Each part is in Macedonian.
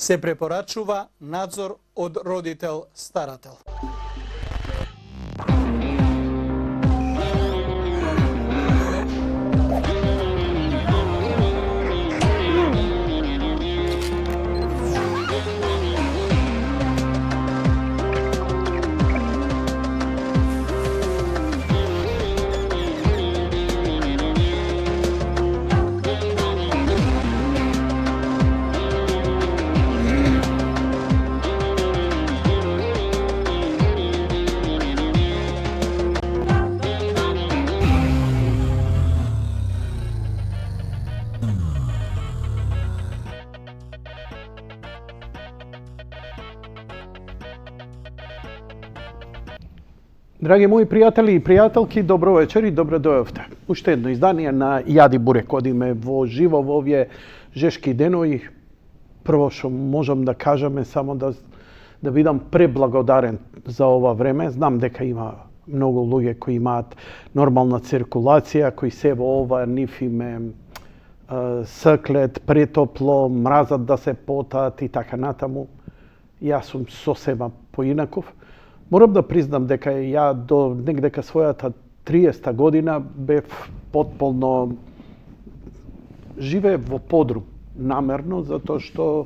Се препорачува надзор од родител-старател. Драги мои пријатели и пријателки, добро вечер и добро дојавте. Уште едно издание на Јади Бурек. Одиме во живо во овие жешки денови. Прво што можам да кажам е само да бидам преблагодарен за ова време. Знам дека има многу луѓе кои имаат нормална циркулација, кои се во ова нив им е склет, претопло, мразат да се потаат и така натаму. Јас сум сосема поинаков. Морам да признам дека ја до негдека својата 30 година бев потполно живеев во подрум намерно, затоа што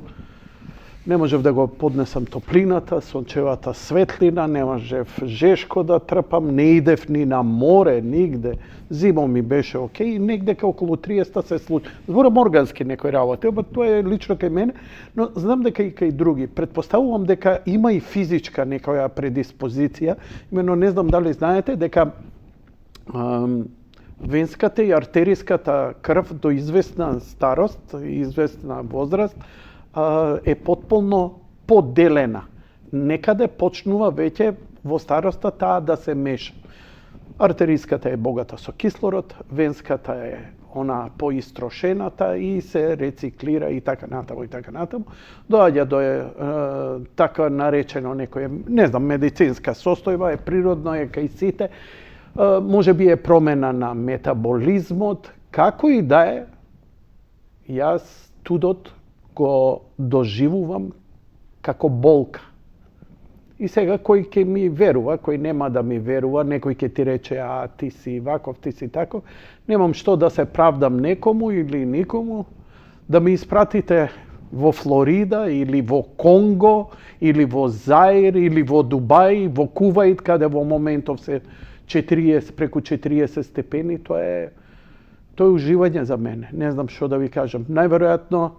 не можев да го поднесам топлината, сончевата светлина, не можев жешко да трпам, не идев ни на море, нигде. Зимом ми беше окей, и негдека околу 30 се случи. Зборам органски некои работи, оба тоа е лично кај мене, но знам дека и кај други. Предпоставувам дека има и физичка некоја предиспозиција. Имено не знам дали знаете дека венската и артериската крв до известна старост, известна возраст, е потполно поделена. Некаде почнува веќе во староста таа да се меша. Артериската е богата со кислород, венската е она поистрошената и се рециклира и така натаму и така натаму. Доаѓа до така наречено некој, не знам, медицинска состојба, е природно, е кај сите. Може би е промена на метаболизмот, како и да е, јас студот го доживувам како болка. И сега кој ќе ми верува, кој нема да ми верува, некој ќе ти рече, а ти си ваков, ти си таков, немам што да се правдам некому или никому, да ми испратите во Флорида или во Конго или во Заир или во Дубај, во Куваит, каде во моментов се 40, преку 40 степени, тоа е уживање за мене. Не знам што да ви кажам. Најверојатно,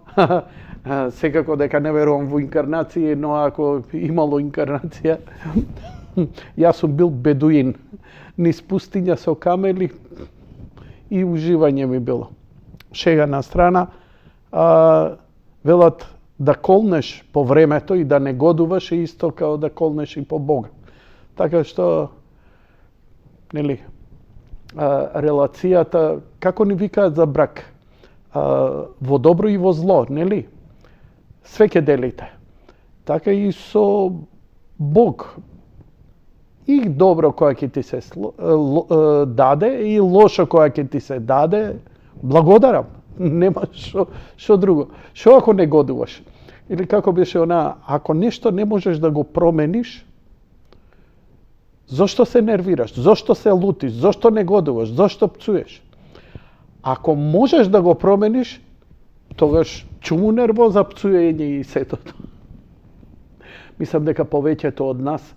секако дека не верувам во инкарнации, но ако имало инкарнација, јас сум бил бедуин низ пустиња со камели и уживање ми било. Шега на страна, велат да колнеш по времето и да не годуваш е исто као да колнеш и по Бога. Така што, нели, релацијата, како ни викаат за брак, во добро и во зло, нели? Све ќе делите. Така и со Бог. И добро кое ќе ти се даде, и лошо кое ќе ти се даде, благодарам. Нема што друго. Што ако не годуваш? Или како беше она, ако нешто не можеш да го промениш, зошто се нервираш? Зошто се лутиш? Зошто не годуваш? Зошто пцуеш? Ако можеш да го промениш, тогаш чуму нервоза, пцуење и сетото. Мислам дека повеќето од нас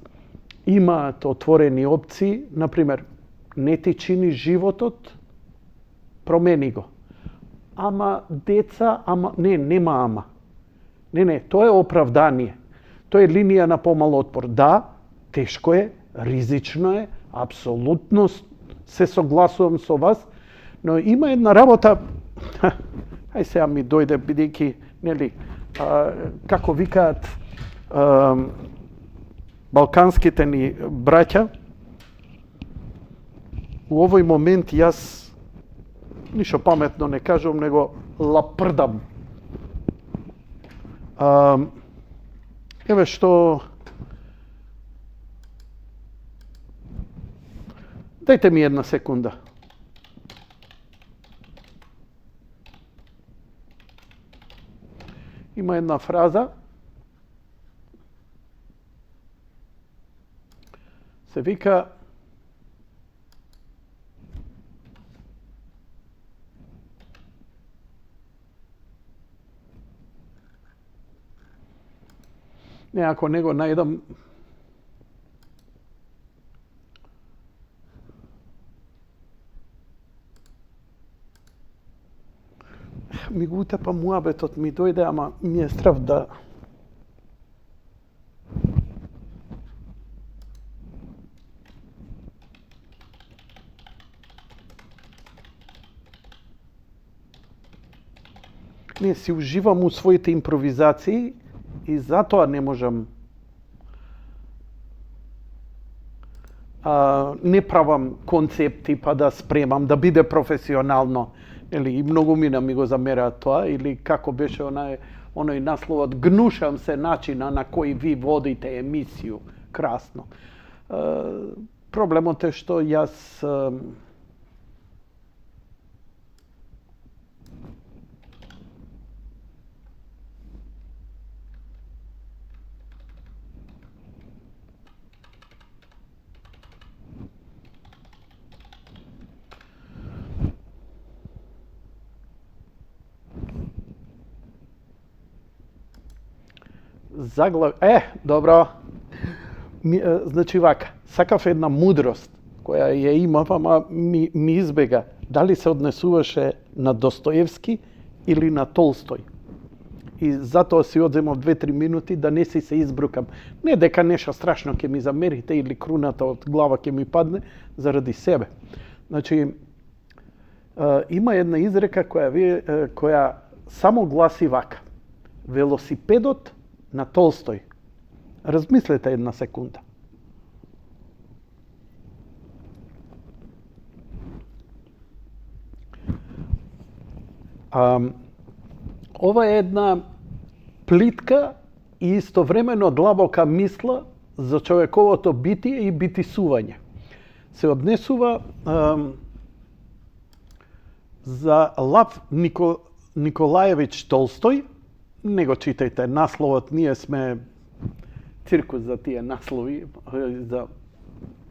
имаат отворени опции, например, не ти чини животот, промени го. Ама деца, нема ама. Не, тоа е оправдание. Тоа е линија на помал отпор. Да, тешко е, ризично е, апсолутно се согласувам со вас, но има една работа, ај сега ми дојде бидејќи, нели, како викаат балканските ни браќа, у овој момент јас ништо паметно не кажувам, него лапрдам. Еве што... Дајте ми една секунда. Има една фраза се вика не, ако не го најдам, ми го утепа муабетот, ми дојде, ама ми е страв да... Не, си уживам у своите импровизации и затоа не можам... не правам концепти па да спремам, да биде професионално. Или и многу мина ми го замераат тоа, или како беше оној насловот, гнушам се начина на кој ви водите емисију. Красно. Проблемот е што јас добро. Значи вака, сакав една мудрост која ја имав, ама ми избега. Дали се однесуваше на Достоевски или на Толстој. И затоа си одземав 2-3 минути да не си се избрукам. Не дека нешто страшно ќе ми замерите или круната од глава ќе ми падне заради себе. Значи, има една изрека која само гласи вака. Велосипедот на Толстој. Размислете една секунда. Ова е една плитка и истовремено длабока мисла за човековото битие и битисување. Се однесува за Лав Николаевич Толстој. Не го читајте насловот, ние сме циркус за тие наслови.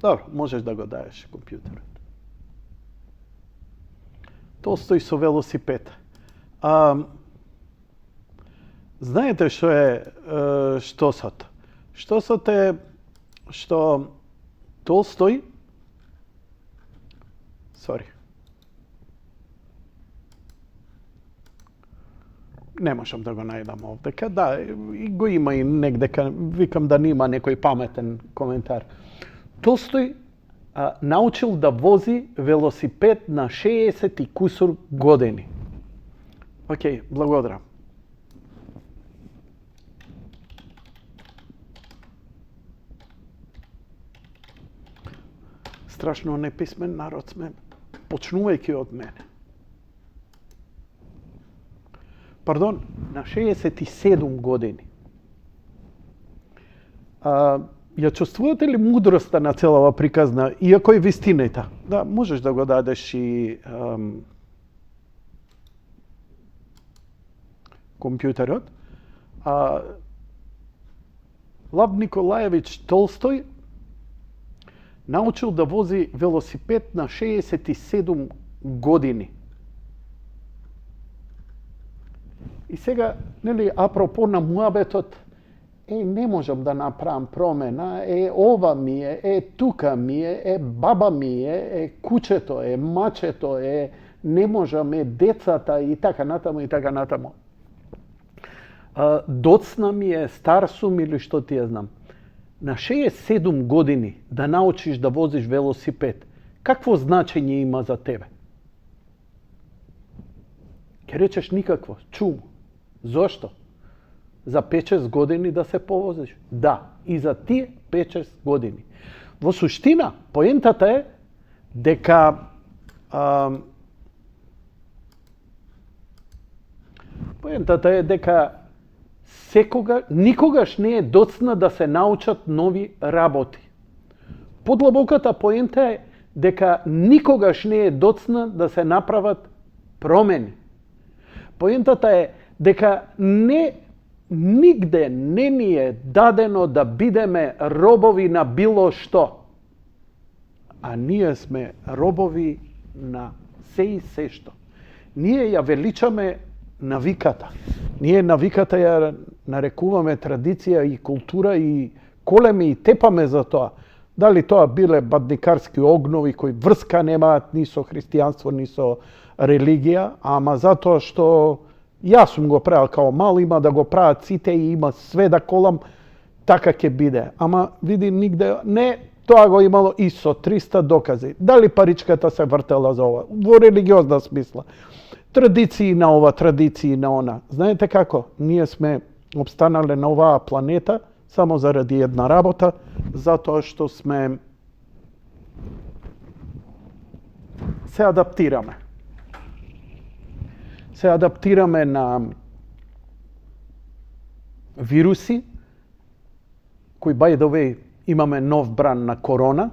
Добро, можеш да го даеш компјутерот. Толстој со велосипед. Знаете што е штосот? Штосот е што Толстој... Не можам да го најдам овдека. Да, и го има и негдека. Викам да нема некој паметен коментар. Толстој научил да вози велосипед на 60 и кусур години. Океј, благодарам. Страшно неписмен народ сме, почнувајќи од мене. Пардон, на 67 години. Ја чувствувате ли мудроста на целава приказна, иако е вистината? Да, можеш да го дадеш и компјутерот. Лав Николаевич Толстој научил да вози велосипед на 67 години. И сега, нели, апропо на муабетот, не можам да направам промена, ова ми е, тука ми е, баба ми е, кучето е, мачето е, не можам, децата и така натаму и така натаму. Доцна ми е, стар сум или што ти ја знам. На 67 години да научиш да возиш велосипед, какво значење има за тебе? Ке речеш никакво, чумо. Зошто? За 5-6 години да се повозиш? Да, и за тие 5-6 години. Во суштина, поентата е дека никогаш не е доцна да се научат нови работи. Подлабоката поента е дека никогаш не е доцна да се направат промени. Поентата е дека нигде не ни е дадено да бидеме робови на било што. а ние сме робови на се и се што. Ние ја величаме навиката. Ние навиката ја нарекуваме традиција и култура и колеме и тепаме за тоа. Дали тоа биле бадникарски огнови кои врска немаат ни со христијанство, ни со религија, ама затоа што јас сум го правил као мал, има да го прават сите и има све да колам, така ќе биде. Ама види нигде не, тоа го имало и со 300 докази. Дали паричката се вртела за ова? Во религиозна смисла. Традиции на ова, традиции на она. Знаете како? Ние сме обстанале на оваа планета само заради една работа, затоа што сме се адаптираме. Се адаптираме на вируси, кои by the way имаме нов бран на корона.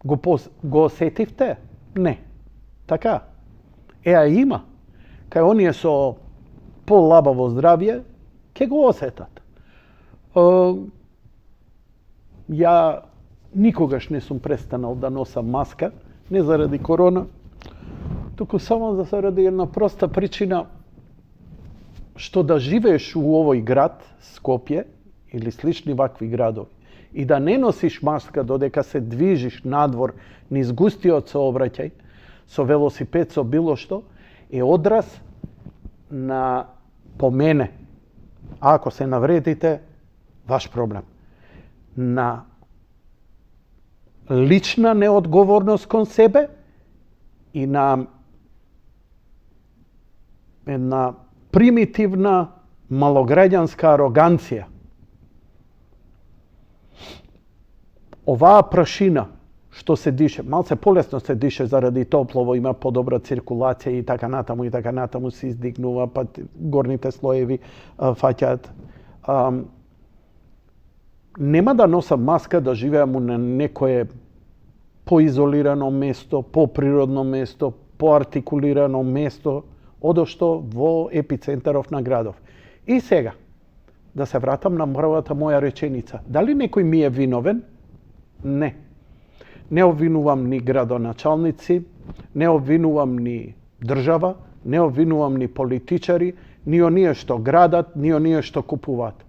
Го осетивте? Не. Така. Има. Кај оние со полабаво здравје, ќе го осетат. Ја никогаш не сум престанал да носам маска, не заради корона, туку само заради една проста причина, што да живееш у овој град, Скопје, или слични вакви градови, и да не носиш маска додека се движиш надвор низ густиот сообраќај, со велосипед, со било што, е одраз на, по мене, ако се навредите, ваш проблем, на лична неодговорност кон себе и на една примитивна малограѓанска ароганција. Оваа прашина што се дише, малце полесно се дише заради топлово, има подобра циркулација и така натаму се издигнува, па горните слоеви фаќаат. Нема да носам маска да живеам на некое поизолирано место, поприродно место, поартикулирано место, одошто во епицентаров на градов. И сега, да се вратам на првата моја реченица. Дали некој ми е виновен? Не. Не обвинувам ни градоначалници, не обвинувам ни држава, не обвинувам ни политичари, ни оние што градат, ни оние што купуваат.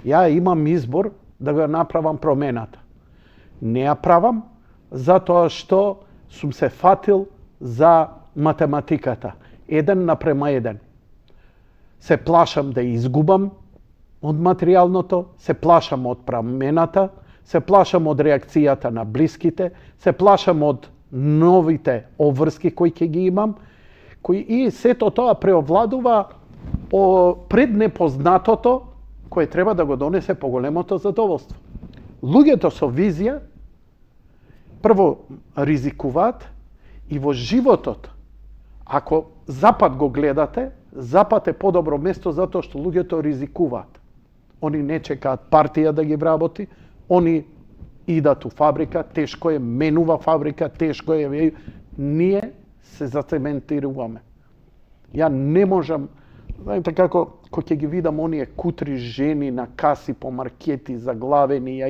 Ја имам избор да го направам промената. Не ја правам затоа што сум се фатил за математиката. 1:1. Се плашам да изгубам од материјалното, се плашам од промената, се плашам од реакцијата на блиските, се плашам од новите обврски кои ќе ги имам, кои и сето тоа преовладува пред непознатото, кое треба да го донесе поголемото задоволство. Луѓето со визија прво ризикуваат и во животот, ако Запад го гледате, Запад е подобро место затоа што луѓето ризикуваат. Они не чекаат партија да ги вработи, они идат у фабрика, тешко е, менува фабрика, тешко е, ние се зацементируваме. Ја не можам, знаете како, кој ќе ги видам оние кутри жени на каси по маркети заглавени, ја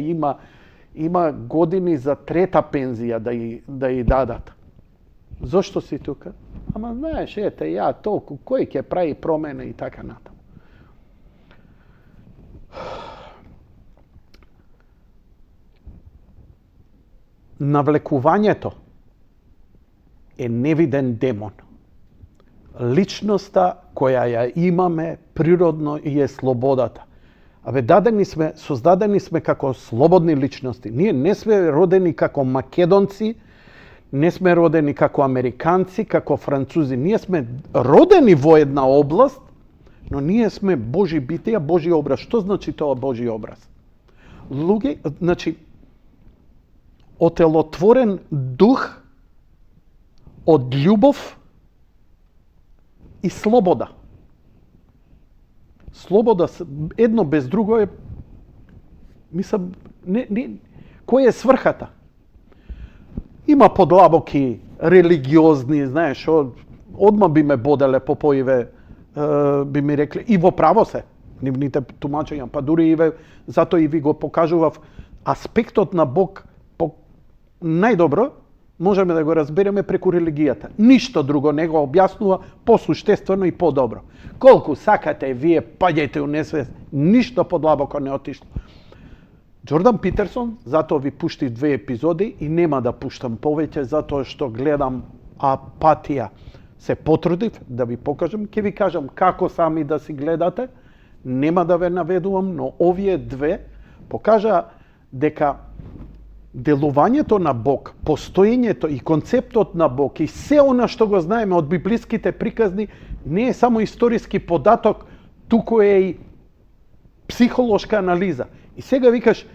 има години за трета пензија да ја дадат. Зошто си тука? Ама знаеш, ете, ја толку, кој ќе прави промена и така натаму. Навлекувањето е невиден демон. Личноста која ја имаме природно и е слободата. Создадени сме како слободни личности. Ние не сме родени како македонци, не сме родени како американци, како французи. Ние сме родени во една област, но ние сме Божи битија, Божи образ. Што значи тоа Божи образ? Значи, отелотворен дух од љубов и слобода. Слобода, едно без друго е, мислам, која е сврхата? Има подлабоки, религиозни, знаеш, одма би ме боделе по поиве, би ми рекле, и во право се, нивните тумачења, па дури затоа и ви го покажував аспектот на Бог најдобро можеме да го разбереме преку религијата. Ништо друго не го објаснува посуштествено и подобро. Колку сакате вие паѓајте у несвест, ништо подлабоко не отишло. Джордан Питерсон, затоа ви пуштив 2 епизоди и нема да пуштам повеќе, затоа што гледам апатија. Се потрудив да ви покажам, ќе ви кажам како сами да си гледате, нема да ве наведувам, но овие 2 покажа дека делувањето на Бог, постоењето и концептот на Бог и се она што го знаеме од библиските приказни не е само историски податок, туку е и психолошка анализа. И сега викаш,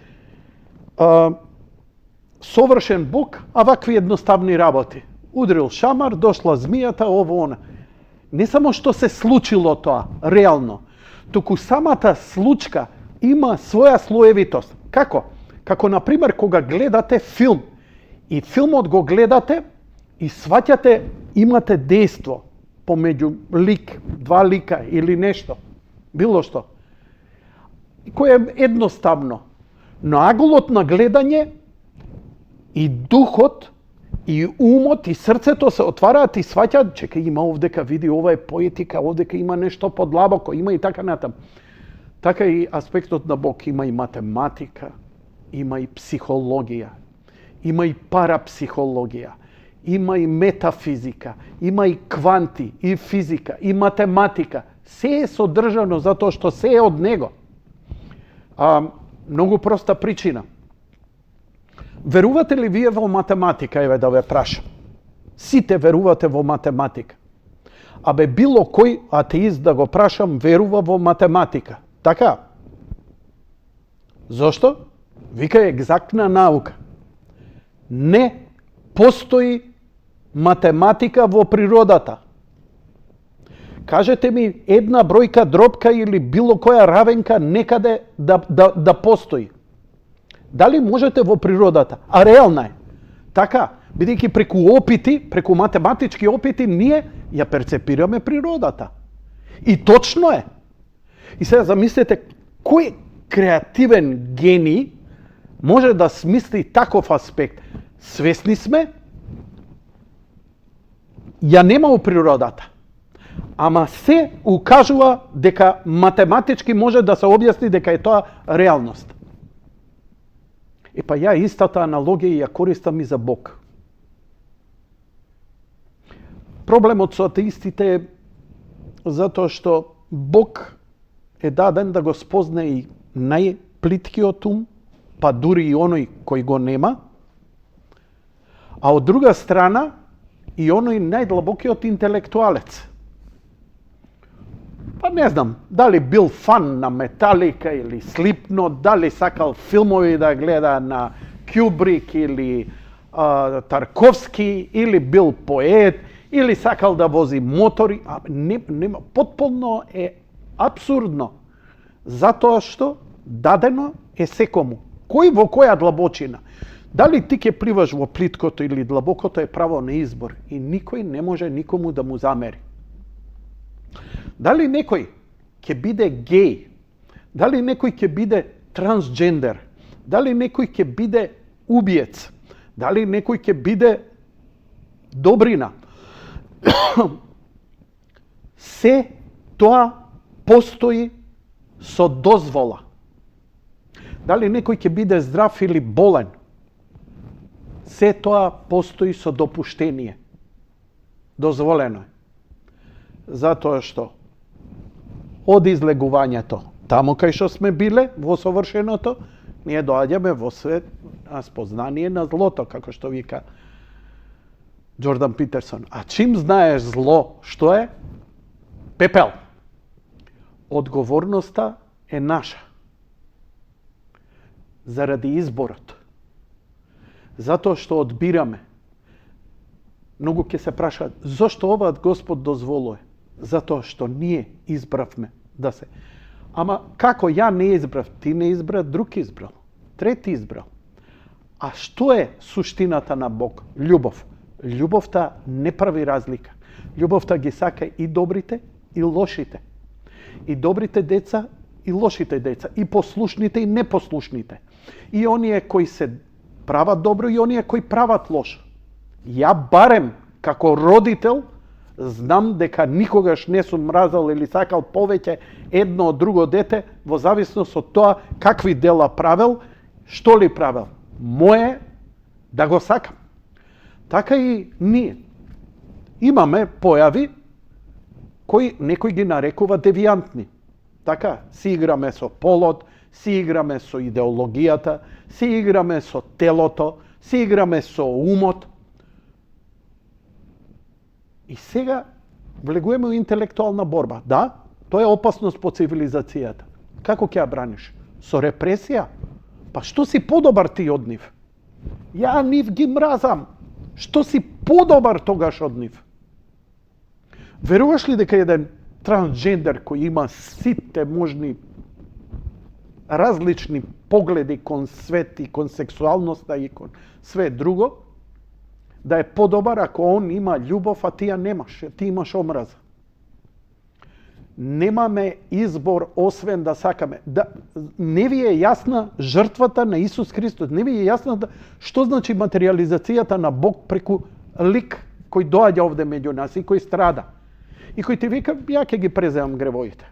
совршен Бог, а вакви едноставни работи. Удрил шамар, дошла змијата, ово она. Не само што се случило тоа, реално, туку самата случка има своја слоевитост. Како? Како, например, кога гледате филм и филмот го гледате и сваќате, имате дејство помеѓу лик, 2 лика или нешто, било што, кој е едноставно. Но аголот на гледање и духот, и умот, и срцето се отвараат и сваќаат, чекај, има овдека, види, ова е поетика, овдека има нешто подлабоко, има и така натам. Така и аспектот на Бог, има и математика, има и психологија, има и парапсихологија, има и метафизика, има и кванти, и физика, и математика. Се е содржано затоа што се е од него. Многу проста причина. Верувате ли вие во математика? Еве да ве прашам. Сите верувате во математика. Абе било кој атеист да го прашам верува во математика. Така? Зошто? Вика е екзактна наука. Не постои математика во природата. Кажете ми една бројка, дробка или било која равенка некаде да постои. Дали можете во природата? А реална е. Така, бидејќи преку опити, преку математички опити, ние ја перцепираме природата. И точно е. И сега замислете, кој креативен гений може да смисли таков аспект? Свесни сме, ја нема у природата. Ама се укажува дека математички може да се објасни дека е тоа реалност. Па ја истата аналогија ја користам и за Бог. Проблемот со атеистите е затоа што Бог е даден да го спозна и најплиткиот ум, па дури и оној кој го нема, а од друга страна и оној најдлабокиот интелектуалец. Па не знам, дали бил фан на Металика или Слипнот, дали сакал филмови да гледа на Кюбрик или Тарковски, или бил поет, или сакал да вози мотори. Нема, потполно е абсурдно. Затоа што дадено е секому. Кој во која длабочина. Дали ти ќе пливаш во плиткото или длабокото е право на избор и никој не може никому да му замери. Дали некој ќе биде геј, дали некој ќе биде трансджендер, дали некој ќе биде убиец, дали некој ќе биде добрина. Се тоа постои со дозвола. Дали некој ќе биде здрав или болен, се тоа постои со допуштение. Дозволено е. Затоа што од излегувањето, таму кај што сме биле, во совршеното, ние доаѓаме во свет на спознание на злото, како што вика Джордан Питерсон. А чим знаеш зло, што е? Пепел. Одговорноста е наша. Заради изборот. Затоа што одбираме. Многу ќе се прашаат, зошто ова Господ дозволува? Затоа што ние избравме да се. Ама како ја не избрав, ти не избра, друг избрал, трети избрал. А што е суштината на Бог? Љубов. Љубовта не прави разлика. Љубовта ги сака и добрите, и лошите. И добрите деца, и лошите деца. И послушните, и непослушните. И оние кои се прават добро и оние кои прават лошо. Ја барем како родител знам дека никогаш не сум мразел или сакал повеќе едно од друго дете во зависност од тоа какви дела правел, што ли правел. Моje да го сакам. Така и ние имаме појави кои некои ги нарекува девијантни. Така, си играме со полот, си играме со идеологијата, си играме со телото, си играме со умот. И сега влегуваме во интелектуална борба. Да, тоа е опасност по цивилизацијата. Како ќе ја браниш? Со репресија? Па што си подобар ти од нив? Ја нив ги мразам. Што си подобар тогаш од нив? Веруваш ли дека еден трансджендер кој има сите можни различни погледи кон свет и кон сексуалноста и кон све друго, да е подобар ако он има љубов, а ти ја немаш, ти имаш омраза? Немаме избор освен да сакаме. Да, не ви е јасна жртвата на Исус Христос, не ви е јасна што значи материализацијата на Бог преку лик кој доаѓа овде меѓу нас и кој страда. И кој ти вика, ја ќе ги преземам гревоите.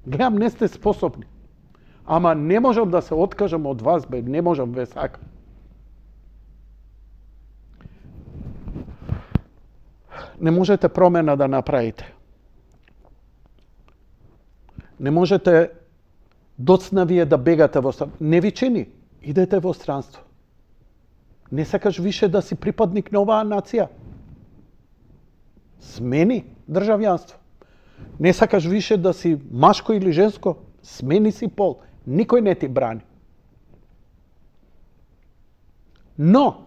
Гледам, не сте способни. Ама не можам да се откажам од вас, бе, не можам, ве сакам. Не можете промена да направите. Не можете доцна вие да бегате во странство. Не ви чини, идете во странство. Не сакаш више да си припадник на оваа нација. Смени државјанство. Не сакаш више да си машко или женско, смени си пол. Никој не ти брани. Но,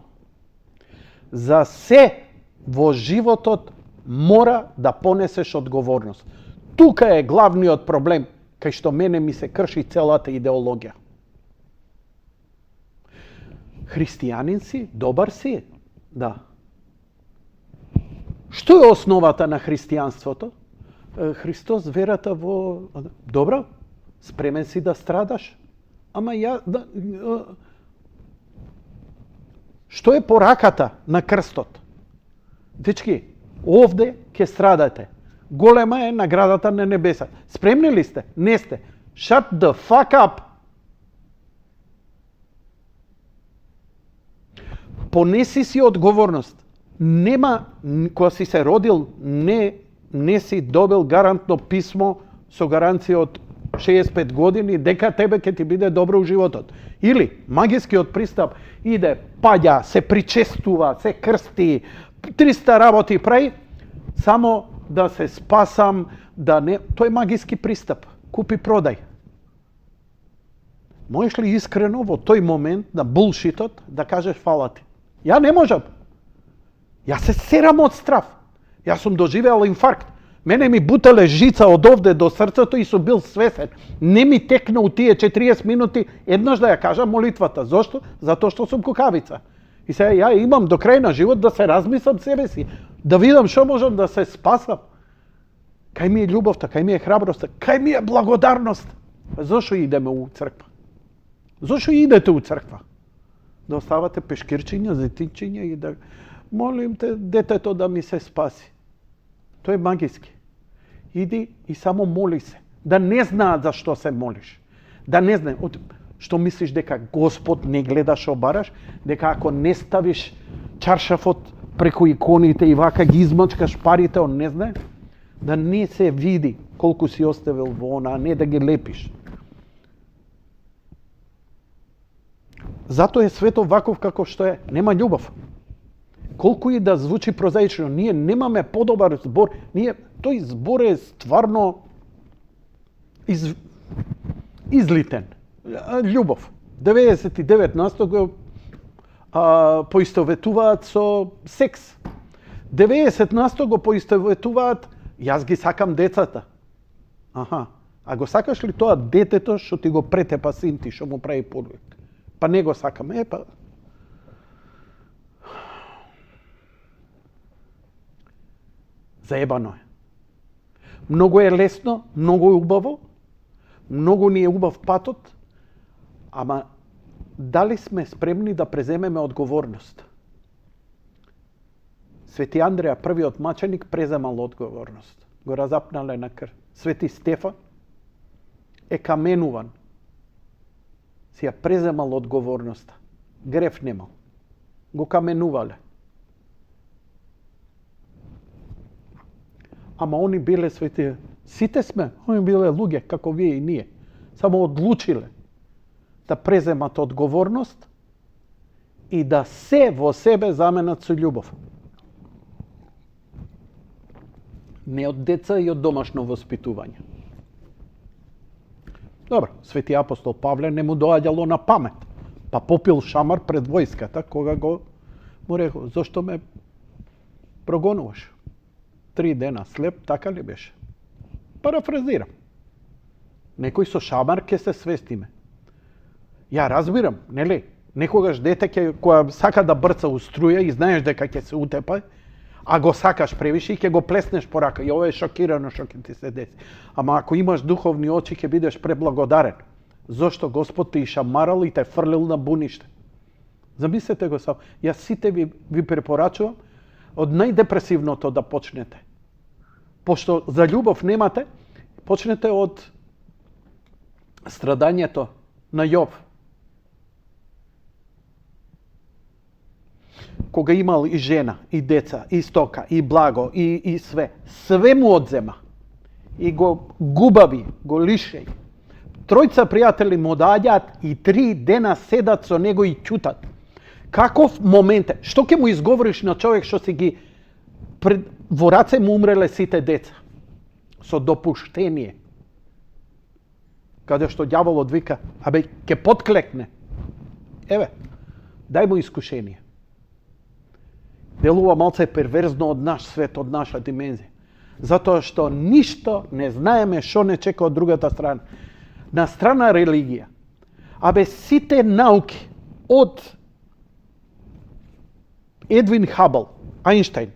за се во животот мора да понесеш одговорност. Тука е главниот проблем, кај што мене ми се крши целата идеологија. Христијанин си, добар си, да. Што е основата на христијанството? Христос, верата во... Добро, спремен си да страдаш, ама ја... Што е пораката на крстот? Дечки, овде ќе страдате. Голема е наградата на небеса. Спремни ли сте? Не сте. Shut the fuck up! Понеси си одговорност. Нема, кога си се родил, не си добил гарантно писмо со гаранција од 65 години дека тебе ќе ти биде добро у животот. Или магискиот пристап иде, паѓа, се причестува, се крсти, 300 работи прави, само да се спасам, да не... Тој е магиски пристап. Купи, продај. Можеш ли искрено во тој момент на булшитот да кажеш фала ти? Ја не можам. Ја се серам од страв. Јас сум доживеал инфаркт. Мене ми бутале жица од овде до срцето и сум бил свесен. Не ми текна у тие 40 минути еднаш да ја кажам молитвата. Зошто? Затоа што сум кукавица. И сега ја имам до крај на живот да се размислам себе си, да видам што можам да се спасам. Кај ми е љубовта, кај ми е храброста, кај ми е благодарност. Зошто идеме у црква? Зошто идете у црква? Да оставате пешкирчиња, зетинчиња и да молим те детето да ми се спаси. Тоа е магиски. Иди и само моли се. Да не знаат за што се молиш. Да не знаат. Што мислиш дека Господ не гледа што бараш? Дека ако не ставиш чаршафот преку иконите и вака ги измачкаш парите, он не знае? Да не се види колку си оставил во она, а не да ги лепиш. Затоа е светот ваков како што е. Нема љубов. Колку и да звучи прозаично, ние немаме подобар збор. Тој збор е стварно излитен. Љубов. 99% го поистоветуваат со секс. 90% го поистоветуваат, јас ги сакам децата. Аха. А го сакаш ли тоа детето што ти го претепа син ти, што му прави подвиг? Па не го сакам. Па... Заебано е. Многу е лесно, многу е убаво, многу ни е убав патот, ама дали сме спремни да преземеме одговорност? Свети Андреја, првиот маченик, преземал одговорност. Го разапнале на крв. Свети Стефан е каменуван. Си ја преземал одговорноста. Греф немал. Го каменувале. Ама они биле свети. Сите сме, они биле луѓе, како вие и ние. Само одлучиле да преземат одговорност и да се во себе заменат со љубов. Не од деца и од домашно воспитување. Добро, свети апостол Павле не му доаѓало на памет, па попил шамар пред војската, кога му рекол, зошто ме прогонуваш? 3 дена слеп, така ли беше? Парафразирам. Некој со шамар ќе се свестиме. Ја разбирам, нели? Некогаш дете која сака да брца у струја и знаеш дека ќе се утепа, а го сакаш превише и ќе го плеснеш по рака. И ова е шокирано што ќе ти се деси. Ама ако имаш духовни очи, ќе бидеш преблагодарен. Зошто Господ те и шамарал и те фрлил на буниште. Замислете го сам. Јас сите ви препорачувам од најдепресивното да почнете. Пошто за љубов немате, почнете од страдањето на Јов. Кога имал и жена, и деца, и стока, и благо, и све. Све му одзема. И го губави, го лишеј. 3 пријатели му доаѓаат и 3 дена седат со него и ќутат. Каков момент е? Што ќе му изговориш на човек што си ги во раце му умреле сите деца? Со допуштение. Каде што ѓаволот вика, абе, ќе подклекне. Еве, дај му искушение. Делува малце перверзно од наш свет, од наша димензија. Затоа што ништо не знаеме што не чека од другата страна. На страна религија. Абе, сите науки од Едвин Хабл, Ајнштајн,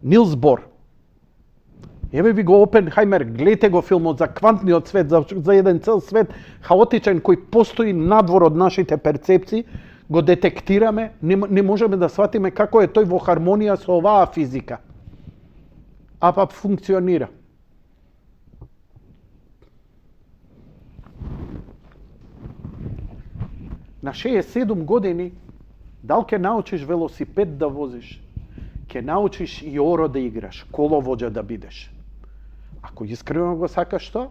Нилс Бор, еве ви го Опенхајмер, гледате го филмот за квантниот свет, за еден цел свет хаотичен кој постои надвор од нашите перцепции, го детектираме, не можеме да сватиме како е тој во хармонија со оваа физика. А па функционира. На 67 години, дал ќе научиш велосипед да возиш, ќе научиш и оро да играш, коловоđа да бидеш. Ако искрено го сакаш тоа,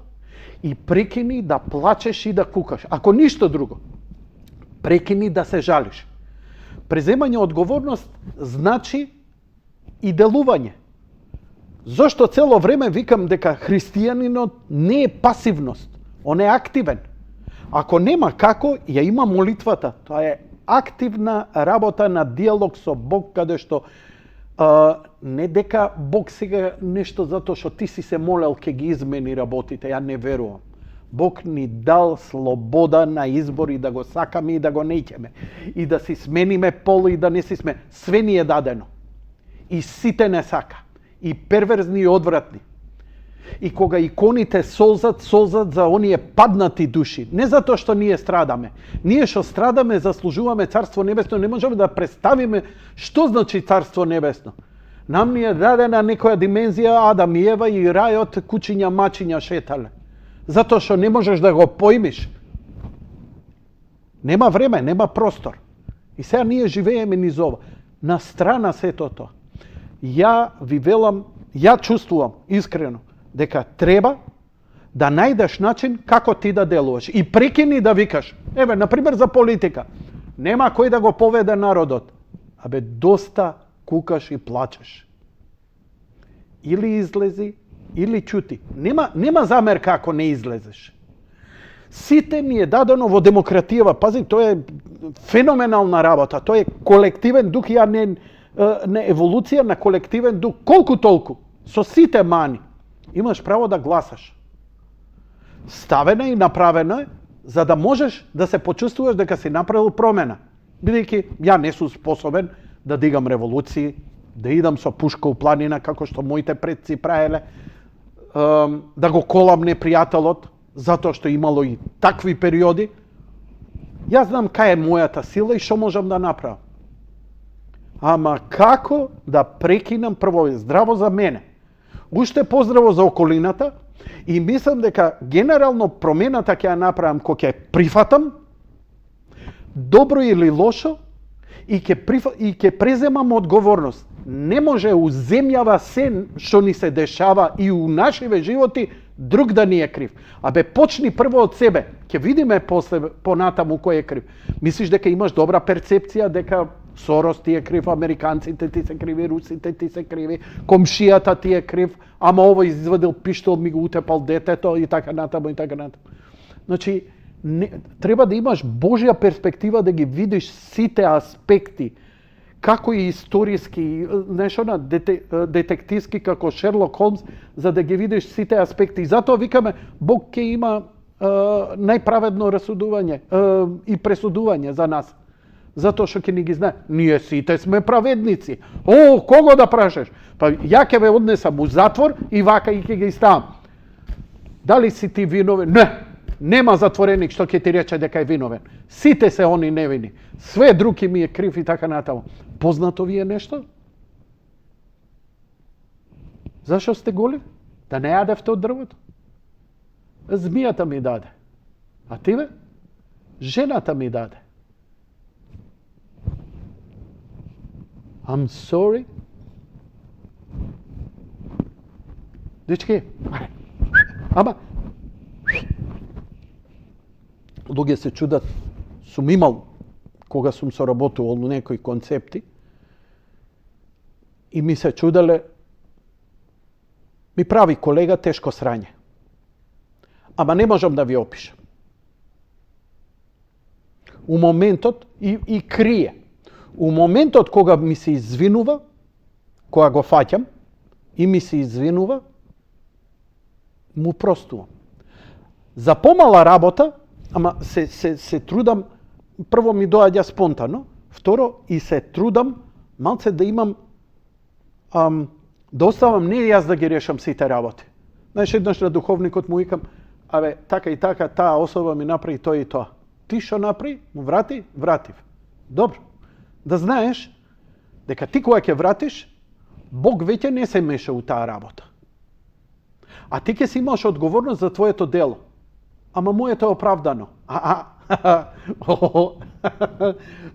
и прекини да плачеш и да кукаш. Ако ништо друго, прекини да се жалиш. Преземање одговорност значи и делување. Зошто цело време викам дека христијанинот не е пасивност, он е активен. Ако нема како, ја има молитвата. Тоа е активна работа на диалог со Бог, каде што не дека Бог сега нешто затоа што ти си се молел ќе ги измени работите, ја не верувам. Бог ни дал слобода на избор и да го сакаме и да го неќеме. И да си смениме пол и да не си сме. Све ни е дадено. И сите не сака. И перверзни и одвратни. И кога иконите солзат за оние паднати души. Не затоа што ние страдаме. Ние што страдаме заслужуваме Царство Небесно. Не можеме да представиме што значи Царство Небесно. Нам ни е дадена некоја димензија Адам и Ева и рајот кучиња мачиња шетале. Затоа што не можеш да го поимиш. Нема време, нема простор. И сега ние живееме низ ова. На страна сето тоа. Ја ви велам, ја чувствувам искрено дека треба да најдеш начин како ти да делуваш. И прекини да викаш. Еве, например, за политика. Нема кој да го поведе народот. Абе, доста кукаш и плачеш. Или излези, или чути. Нема замерка ако не излезеш. Сите ни е дадено во демократијава. Пази, тоа е феноменална работа. Тоа е колективен дух, ја не еволуција на колективен дух. Колку толку, со сите мани, имаш право да гласаш. Ставено и направено е, за да можеш да се почувствуваш дека си направил промена. Бидејќи ја не сум способен да дигам револуции, да идам со пушка у планина, како што моите предци правеле, да го колам непријателот, затоа што имало и такви периоди. Јас знам кај е мојата сила и што можам да направам. Ама како да прекинам, прво е здраво за мене, уште поздраво за околината, и мислам дека генерално промената ќе ја направам кога ќе прифатам, добро или лошо, и ќе преземам одговорност. Не може у земјава се што ни се дешава и у нашиве животи друг да ни е крив. Абе, почни прво од себе. Ќе видиме после понатаму кој е крив. Мислиш дека имаш добра перцепција дека Сорос ти е крив, американците ти се криви, русите ти се криви, комшијата ти е крив, ама овој извадил пиштол, ми го утепал детето и така натаму и така натаму. Значи, треба да имаш Божја перспектива да ги видиш сите аспекти, како и историски, нешто на детективски како Шерлок Холмс, за да ги видиш сите аспекти. И затоа викаме, Бог ќе има најправедно расудување и пресудување за нас. Затоа што ќе ни ги знае. Ние сите сме праведници. О, кого да прашаш? Па ја ќе ве однесам у затвор и вака и ќе ги ставам. Дали си ти виновен? Не. Нема затвореник што ќе ти рече дека е виновен. Сите се они невини. Све други ми е крив и така натаму. Познато ви е нешто? Зашо сте голи? Да не јадевте од дрвото? Змијата ми даде. А тиве? Жената ми даде. I'm sorry. Дечки, ама луѓе се чудат, сум имал кога сум соработувал на некои концепти и ми се чуделе, ми прави колега тешко срање. Ама не можам да ви опишам. У моментот и крие. У моментот кога ми се извинува, кога го фаќам и ми се извинува, му простувам. За помала работа, ама се трудам, прво ми доаѓа спонтано, второ и се трудам малце да имам, да оставам не јас да ги решам сите работи. Знаеш, еднаш на духовникот му викам, абе, така и така, таа особа ми направи тоа и тоа. Ти што направи? Му врати? Вратив. Добро. Да знаеш дека ти кога ќе вратиш, Бог веќе не се меша у таа работа. А ти ќе си имаш одговорност за твоето дело. Ама моето е оправдано.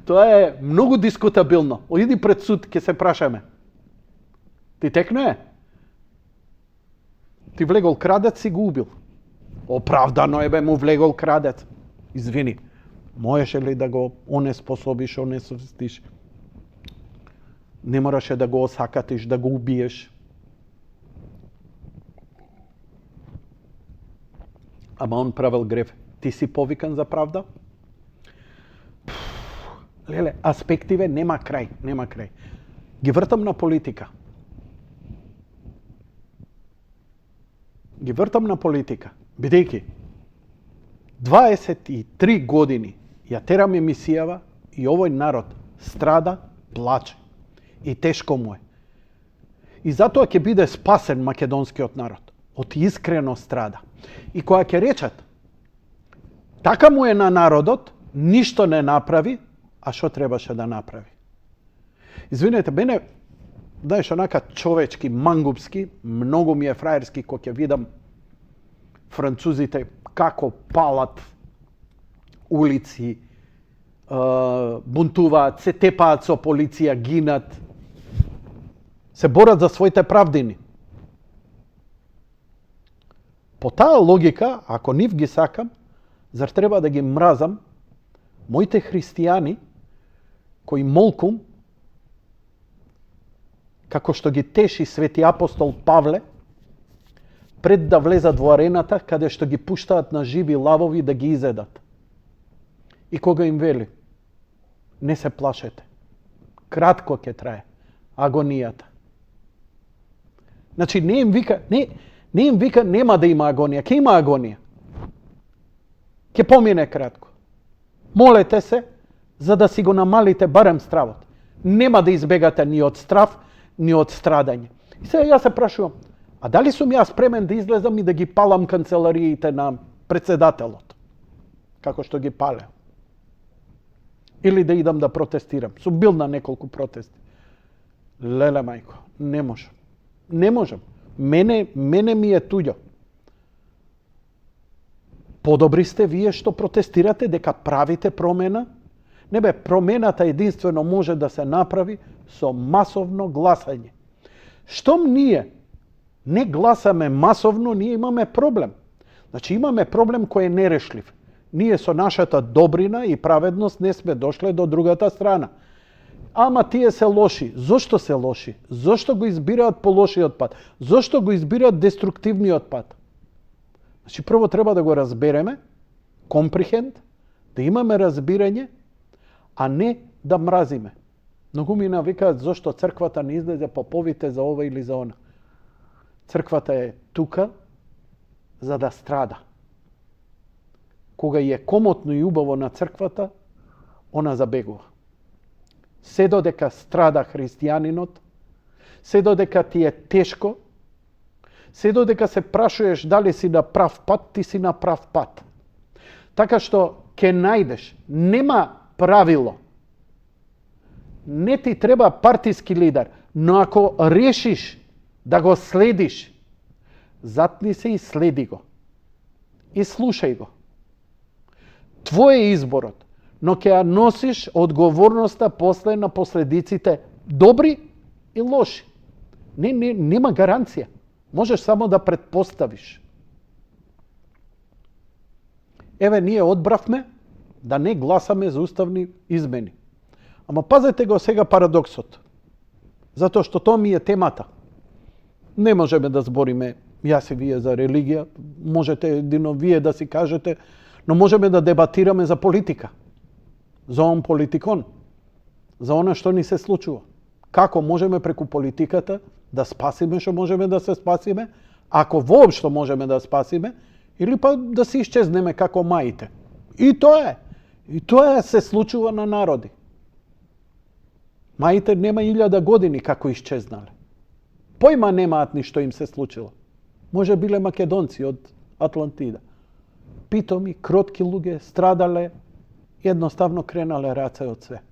Тоа е многу дискутабилно. Ојди пред суд, ќе се прашаме. Ти текно е? Ти влегол крадец, си го убил. Оправдано е, бе, му влегол крадец. Извини, можеше ли да го онеспособиш, онесвестиш? Не мораше да го осакатиш, да го убиеш. Ама он правил грев. Ти си повикан за правда? Леле, аспективе нема крај, нема крај. Ги вртам на политика. Бидејќи 23 години ја терам емисијава и овој народ страда, плаче и тешко му е. И затоа ќе биде спасен македонскиот народ. Од искрено страда. И кога ќе речат, така му е на народот, ништо не направи, а што требаше да направи? Извинете, мене, знаеш, онака човечки, мангупски, многу ми е фраерски кога ќе видам французите како палат улици, бунтуваат, се тепаат со полиција, гинат, се борат за своите правдини. По таа логика, ако нив ги сакам, зар треба да ги мразам моите христијани кои молкум, како што ги теши свети апостол Павле, пред да влезат во арената, каде што ги пуштаат на живи лавови да ги изедат. И кога им вели, не се плашете, кратко ќе трае агонијата. Значи, не им вика нема да има агонија, ќе има агонија. Ќе помине кратко. Молете се, за да си го намалите барем стравот. Нема да избегате ни од страв, ни од страдање. И сега јас се прашувам, а дали сум јас спремен да излезам и да ги палам канцелариите на председателот? Како што ги пале. Или да идам да протестирам. Сум бил на неколку протести. Леле мајко, не можам. Не можам. Мене ми е туѓо. Подобри сте вие што протестирате дека правите промена. Не бе, промената единствено може да се направи со масовно гласање. Штом ние не гласаме масовно, ние имаме проблем. Значи имаме проблем кој е нерешлив. Ние со нашата добрина и праведност не сме дошле до другата страна. Ама тие се лоши. Зошто се лоши? Зошто го избираат по лошиот пат? Зошто го избираат деструктивниот пат? Значи прво треба да го разбереме, компрехенд, да имаме разбирање, а не да мразиме. Многу ми навикаат зошто црквата не излезе поповите за ова или за она. Црквата е тука за да страда. Кога е комотно и убаво на црквата, она забегува. Се додека страда христијанинот, се додека ти е тешко, се додека се прашуваш дали си на прав пат, ти си на прав пат. Така што ке најдеш, нема правило. Не ти треба партиски лидер, но ако решиш да го следиш, затни се и следи го. И слушај го. Твој е изборот, но ќе ја носиш одговорноста после на последиците добри и лоши. Нема гаранција. Можеш само да предпоставиш. Еве, ние одбравме да не гласаме за уставни измени. Ама пазете го сега парадоксот. Затоа што тоа ми е темата. Не можеме да збориме јас и вие за религија, можете едино вие да си кажете, но можеме да дебатираме за политика. За он политикон. За она што ни се случува. Како можеме преку политиката да спасиме што можеме да се спасиме, ако воопшто можеме да спасиме, или па да се исчезнеме како маите. И тоа се случува на народи. Маите нема 1000 години како исчезнале. Појма немаат ни што им се случило. Може биле македонци од Атлантида. Питоми, кротки луѓе, страдале, едноставно кренале раце од све.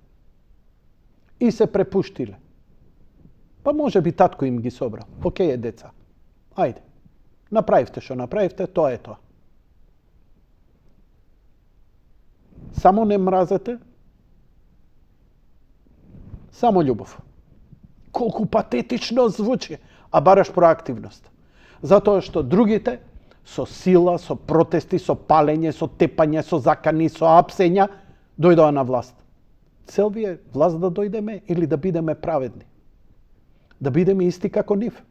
И се препуштиле. Па може би татко им ги собрал. Океј е, деца. Ајде. Направивте што направивте, тоа е тоа. Само не мразете, само љубов. Колку патетично звучи, а бараш проактивност. Затоа што другите со сила, со протести, со палење, со тепање, со закани, со апсења, дојдоа на власт. Цел ви е власт да дојдеме или да бидеме праведни? Да бидеме исти како нив?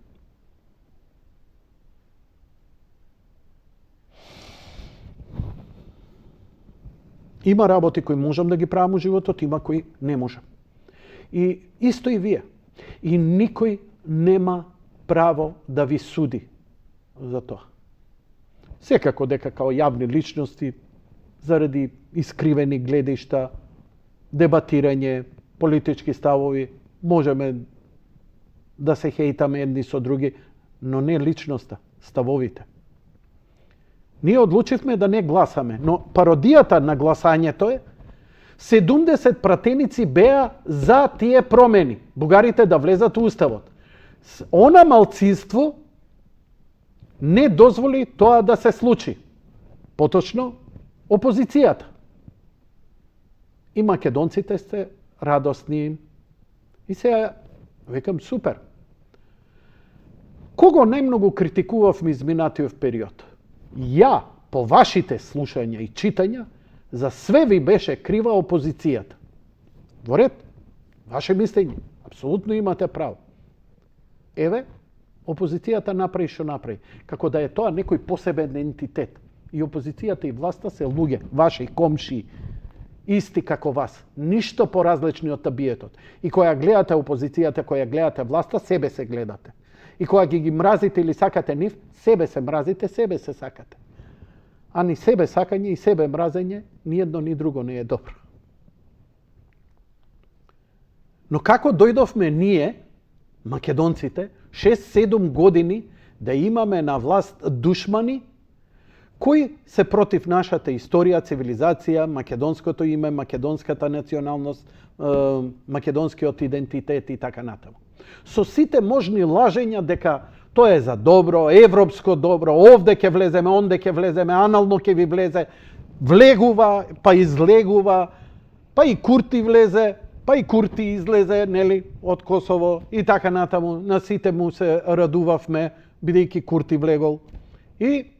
Има работи кои можам да ги правам во животот, има кои не можам. И исто и вие. И никој нема право да ви суди за тоа. Секако дека као јавни личности, заради искривени гледишта, дебатирање, политички ставови, можеме да се хейтаме едни со други, но не личноста, ставовите. Ние одлучивме да не гласаме, но пародијата на гласањето е 70 пратеници беа за тие промени, бугарите да влезат у уставот. Она малцинство не дозволи тоа да се случи. Поточно, опозицијата. И македонците сте радосни. И сега, векам, супер. Кого најмногу критикував ми изминатиот период? Ја, по вашите слушања и читања, за све ви беше крива опозицијата. Во ред, ваше мислење, апсолутно имате право. Еве, опозицијата направи што направи, како да е тоа некој посебен ентитет. И опозицијата и власта се луѓе, ваши комшии, исти како вас, ништо поразлични од табиетот. И кога гледате опозицијата, кога гледате власта, себе се гледате. И кога ги мразите или сакате нив, себе се мразите, себе се сакате. А ни себе сакање и себе мразење, ни едно ни друго не е добро. Но како дојдовме ние, македонците, 6-7 години да имаме на власт душмани Кои се против нашата историја, цивилизација, македонското име, македонската националност, македонскиот идентитет и така натаму. Со сите можни лажења дека тоа е за добро, европско добро, овде ќе влеземе, онде ќе влеземе, анално ќе ви влезе, влегува, па излегува, па и Курти влезе, па и Курти излезе, нели, од Косово и така натаму. На сите му се радувавме, бидејќи Курти влегол. И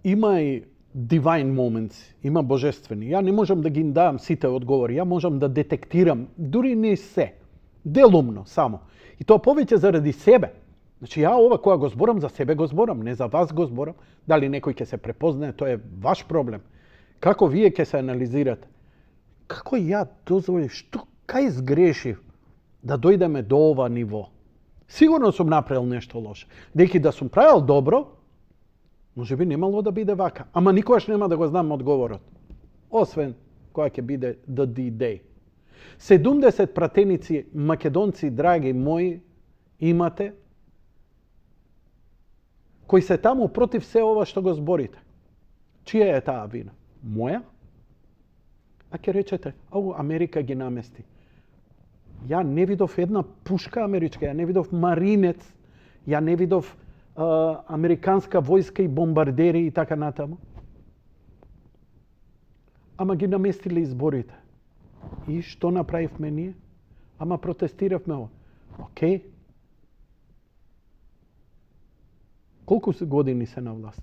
има и divine moments, има божествени. Ја не можам да ги давам сите одговори, ја можам да детектирам, дури не се, делумно само. И тоа повеќе заради себе. Значи, ја ова која го зборам, за себе го зборам, не за вас го зборам. Дали некој ќе се препознае, тоа е ваш проблем. Како вие ќе се анализирате? Како ја дозволив, што, кај сгрешив да дојдеме до ова ниво? Сигурно сум направил нешто лошо. Дејќи да сум правил добро, може би немало да биде вака. Ама никогаш нема да го знам одговорот. Освен која ќе биде the D-Day. 70 пратеници македонци, драги мои, имате, кои се таму против се ова што го зборите. Чија е таа вина? Моја? А ќе речете, ау, Америка ги намести. Ја не видов една пушка америчка, ја не видов маринец, ја не видов американска војска и бомбардери и така натаму. Ама ги наместиле изборите. И што направивме ние? Ама протестиравме ова. Океј. Колку години се на власт?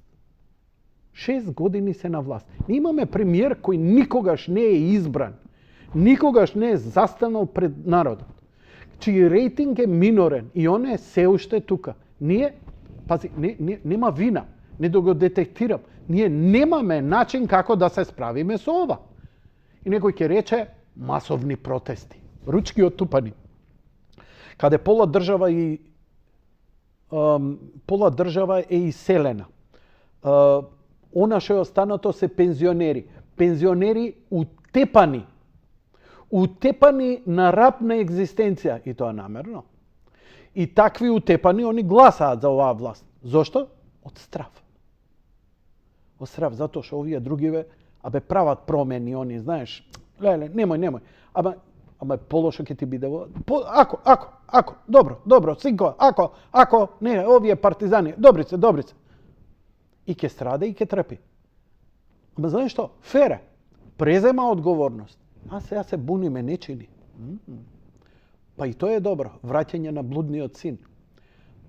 6 години се на власт. Ние имаме премиер кој никогаш не е избран. Никогаш не е застанал пред народот. Чиј рейтинг е минорен и он е се уште тука. Ние, пази, нема вина, не да го детектирам. Ние немаме начин како да се справиме со ова. И некој ќе рече масовни протести, ручки оттупани. Каде пола држава е иселена. Она што е останато се пензионери. Пензионери утепани на раб на екзистенција, и тоа намерно. И такви утепани, они гласаат за оваа власт. Зошто? Од страв. Од страв, затоа што овие другиве, прават промени, они, знаеш, леле, немој. Ама полошо ќе ти биде. Ако, добро, синко, ако, не, овие партизани, добри се. И ќе страда и ќе трпи. Ама знаеш што? Фере, презема одговорност. А сега се буниме, не чини. Па и тоа е добро, враќање на блудниот син.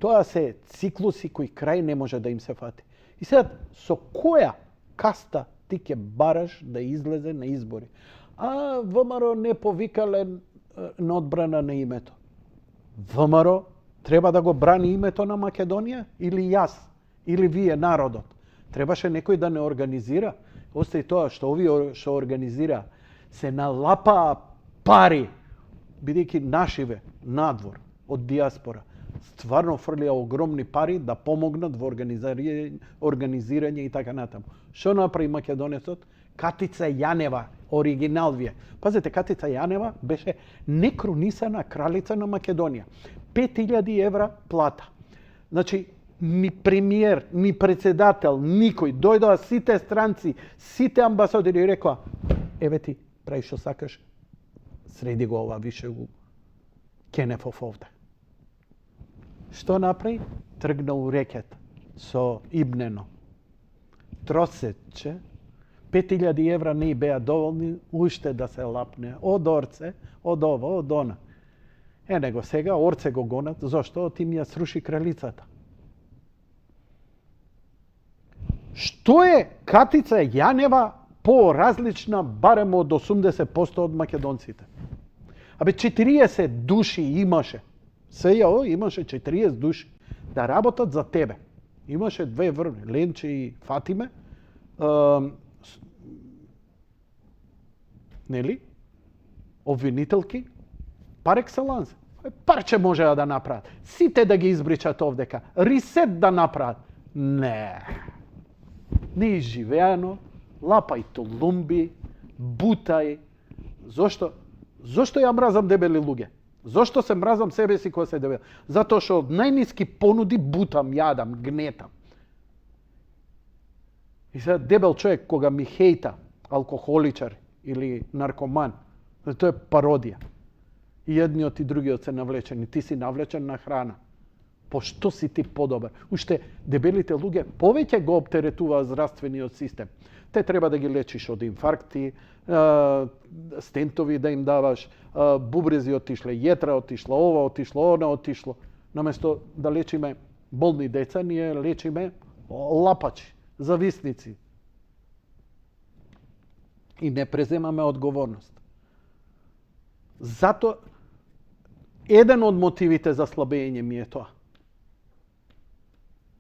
Тоа се циклуси кои крај не може да им се фати. И сега, со која каста ти ќе бараш да излезе на избори? А ВМРО не повикале на одбрана на името. ВМРО треба да го брани името на Македонија? Или јас? Или вие, народот? Требаше некој да не организира? Остај тоа што овие што организира се налапаа пари, бидејќи нашиве надвор од диаспора стварно фрлија огромни пари да помогнат во организирање и така натаму. Што направи македонецот? Катица Јанева, оригинал вие. Пазете, Катица Јанева беше некронисана кралица на Македонија. 5000 евра плата. Значи, ни премиер, ни председател, никој, дојдоа сите странци, сите амбасадори и рекоа, еве ти, прави што сакаш, среди го ова, више го кенефов овде. Што направи? Тргнал рекет со Ибнено. Тросече, 5000 евра не беа доволни уште да се лапне од Орце, од ова, од она. Него сега Орце го гонат, зашто ти ми ја сруши кралицата. Што е Катица Јанева по-различна барем од 80% од македонците? 40 души имаше. СЈО имаше 40 души да работат за тебе. Имаше две врви, Ленче и Фатиме. Нели? Обвинителки. Пар екселанс. Парче можеа да направат. Сите да ги избричат овдека. Ресет да направат. Не. Неизживеано, лапај толумби, бутај. Зошто? Зошто ја мразам дебели луѓе? Зошто се мразам себе си кога се дебел? Затоа што од најниски понуди бутам, јадам, гнетам. И сега дебел човек кога ми хејта, алкохоличар или наркоман, тоа е пародија. И едниот и другиот се навлечени. Ти си навлечен на храна. По што си ти подобар? Уште дебелите луѓе повеќе го оптеретува здравствениот систем. Те треба да ги лечиш од инфаркти, стентови да им даваш, бубрези отишле, јетра отишла, ова отишло, она отишло. Наместо да лечиме болни деца, ние лечиме лапачи, зависници. И не преземаме одговорност. Зато еден од мотивите за слабење ми е тоа.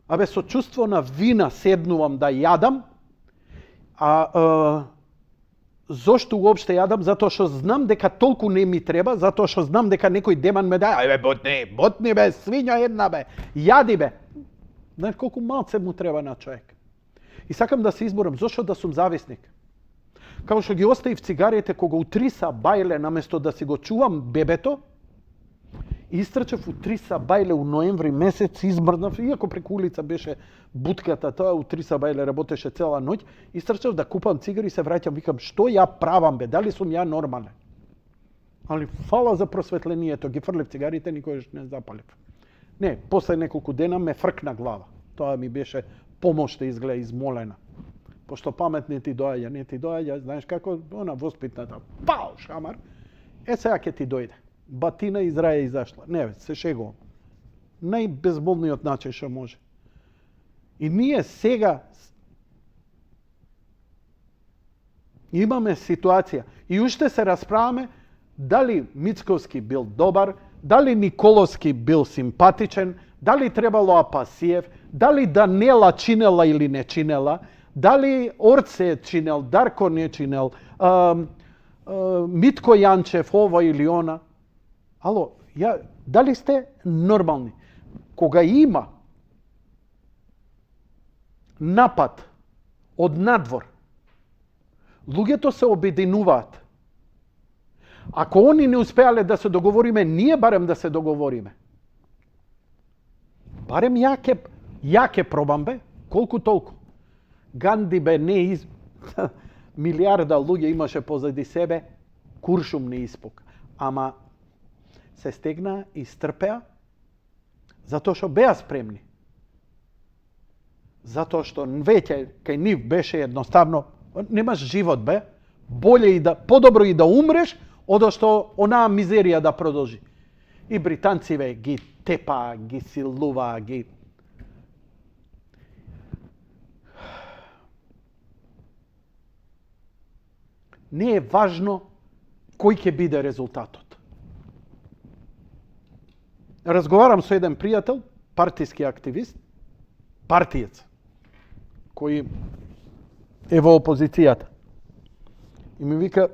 Абе, со чувство на вина седнувам да јадам, зошто уопште јадам? Затоа што знам дека толку не ми треба, затоа што знам дека некој демон ме дај, ајде ботни бе, свиња една бе, јади бе. Знаеш колку малце му треба на човек. И сакам да се изборам, зошто да сум зависник? Како што ги оставив цигарите кога утриса бајле, наместо да си го чувам бебето, истрчав утриса бајле у ноември месец, измрзнав, иако преку улица беше бутката, тоа утриса бајле работеше цела ноќ, истрчав да купам цигари и се враќам, викам, што ја правам бе, дали сум ја нормален? Али фала за просветлението, ги фрлев цигарите, никогаш не запалив. Не, после неколку дена ме фркна глава. Тоа ми беше помошта, изгледа измолена. Пошто памет не ти доаѓа, знаеш како, она воспитната, пау, шамар, сега ќе ти дојде. Батина из раја изашла. Не, бе, се шегувам. Најбезболниот начин што може. И ние сега имаме ситуација и уште се расправаме дали Мицковски бил добар, дали Николовски бил симпатичен, дали требало Апасиев, дали Данела чинела или не чинела, дали Орце чинел, Дарко не чинел, Митко Јанчев, ова или она. Ало, дали сте нормални? Кога има напад од надвор, луѓето се обединуваат. Ако они не успеале да се договориме, ние барем да се договориме. Барем ја ке пробам бе, колку толку. Ганди бе не милиарда луѓе имаше позади себе, куршум не испука. Ама се стегна и стрпеа, затоа што беа спремни. Затоа што веќе кај нив беше едноставно, немаш живот бе, подобро и да умреш, одо што онаа мизерија да продолжи. И британциве ги тепаа, ги силуваа, ги... Не е важно кој ќе биде резултатот. Разговарам со еден пријател, партиски активист, партиец, кој е во опозицијата. И ми вика,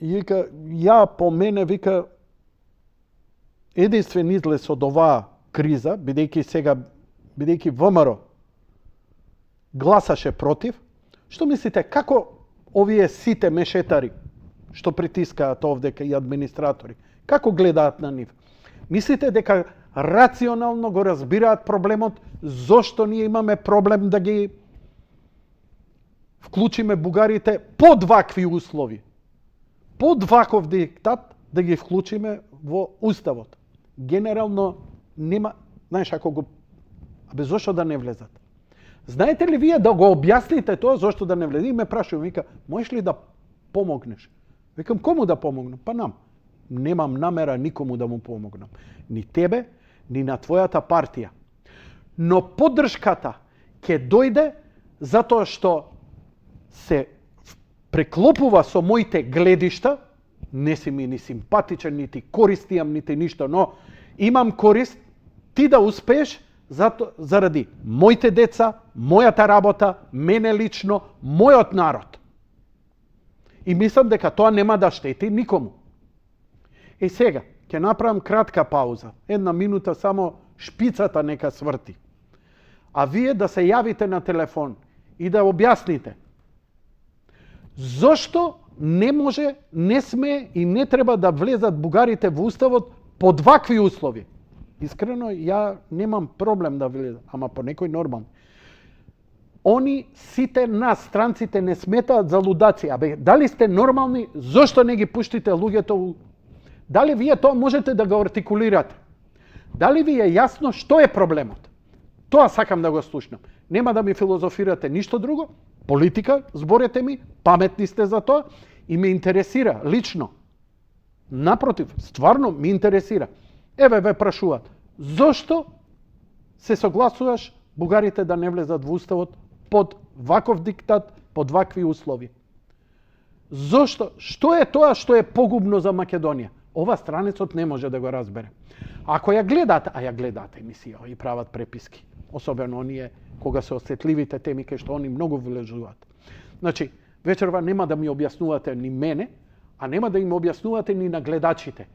ја по мене, вика, единствен излез од оваа криза, бидејќи ВМРО гласаше против, што мислите, како овие сите мешетари, што притискаат овдека и администратори, како гледаат на нив? Мислите дека рационално го разбираат проблемот, зошто ние имаме проблем да ги вклучиме бугарите под вакви услови? Под ваков диктат да ги вклучиме во уставот. Генерално нема, знаеш, ако го... Абе, зошто да не влезат? Знаете ли вие да го објасните тоа зошто да не влезе? И ме прашува, вика, можеш ли да помогнеш? Викам, кому да помогнам? Па нам. Немам намера никому да му помогнам. Ни тебе, ни на твојата партија. Но поддршката ќе дојде затоа што се преклопува со моите гледишта, не си ми ни симпатичен, нити корист имам, нити ништо, но имам корист ти да успееш заради моите деца, мојата работа, мене лично, мојот народ. И мислам дека тоа нема да штети никому. И сега, ќе направам кратка пауза. 1 минута само шпицата нека сврти. А вие да се јавите на телефон и да објасните зошто не може, не сме и не треба да влезат бугарите во уставот под вакви услови. Искрено, ја немам проблем да влезат, ама по некој нормални. Они сите нас, странците, не сметаат за лудаци. Абе, дали сте нормални, зошто не ги пуштите луѓето? Дали вие тоа можете да го артикулирате? Дали ви е јасно што е проблемот? Тоа сакам да го слушнам. Нема да ми филозофирате ништо друго. Политика, зборете ми, паметни сте за тоа и ме интересира лично. Напротив, стварно ме интересира. Еве ве прашуваат, зошто се согласуваш бугарите да не влезат во уставот под ваков диктат, под вакви услови? Зошто? Што е тоа што е погубно за Македонија? Ова странецот не може да го разбере. Ако ја гледате, а ја гледате емисија и прават преписки, особено оние кога се осетливите теми кај што они многу влежуваат. Значи, вечерва нема да ми објаснувате ни мене, а нема да им објаснувате ни на гледачите.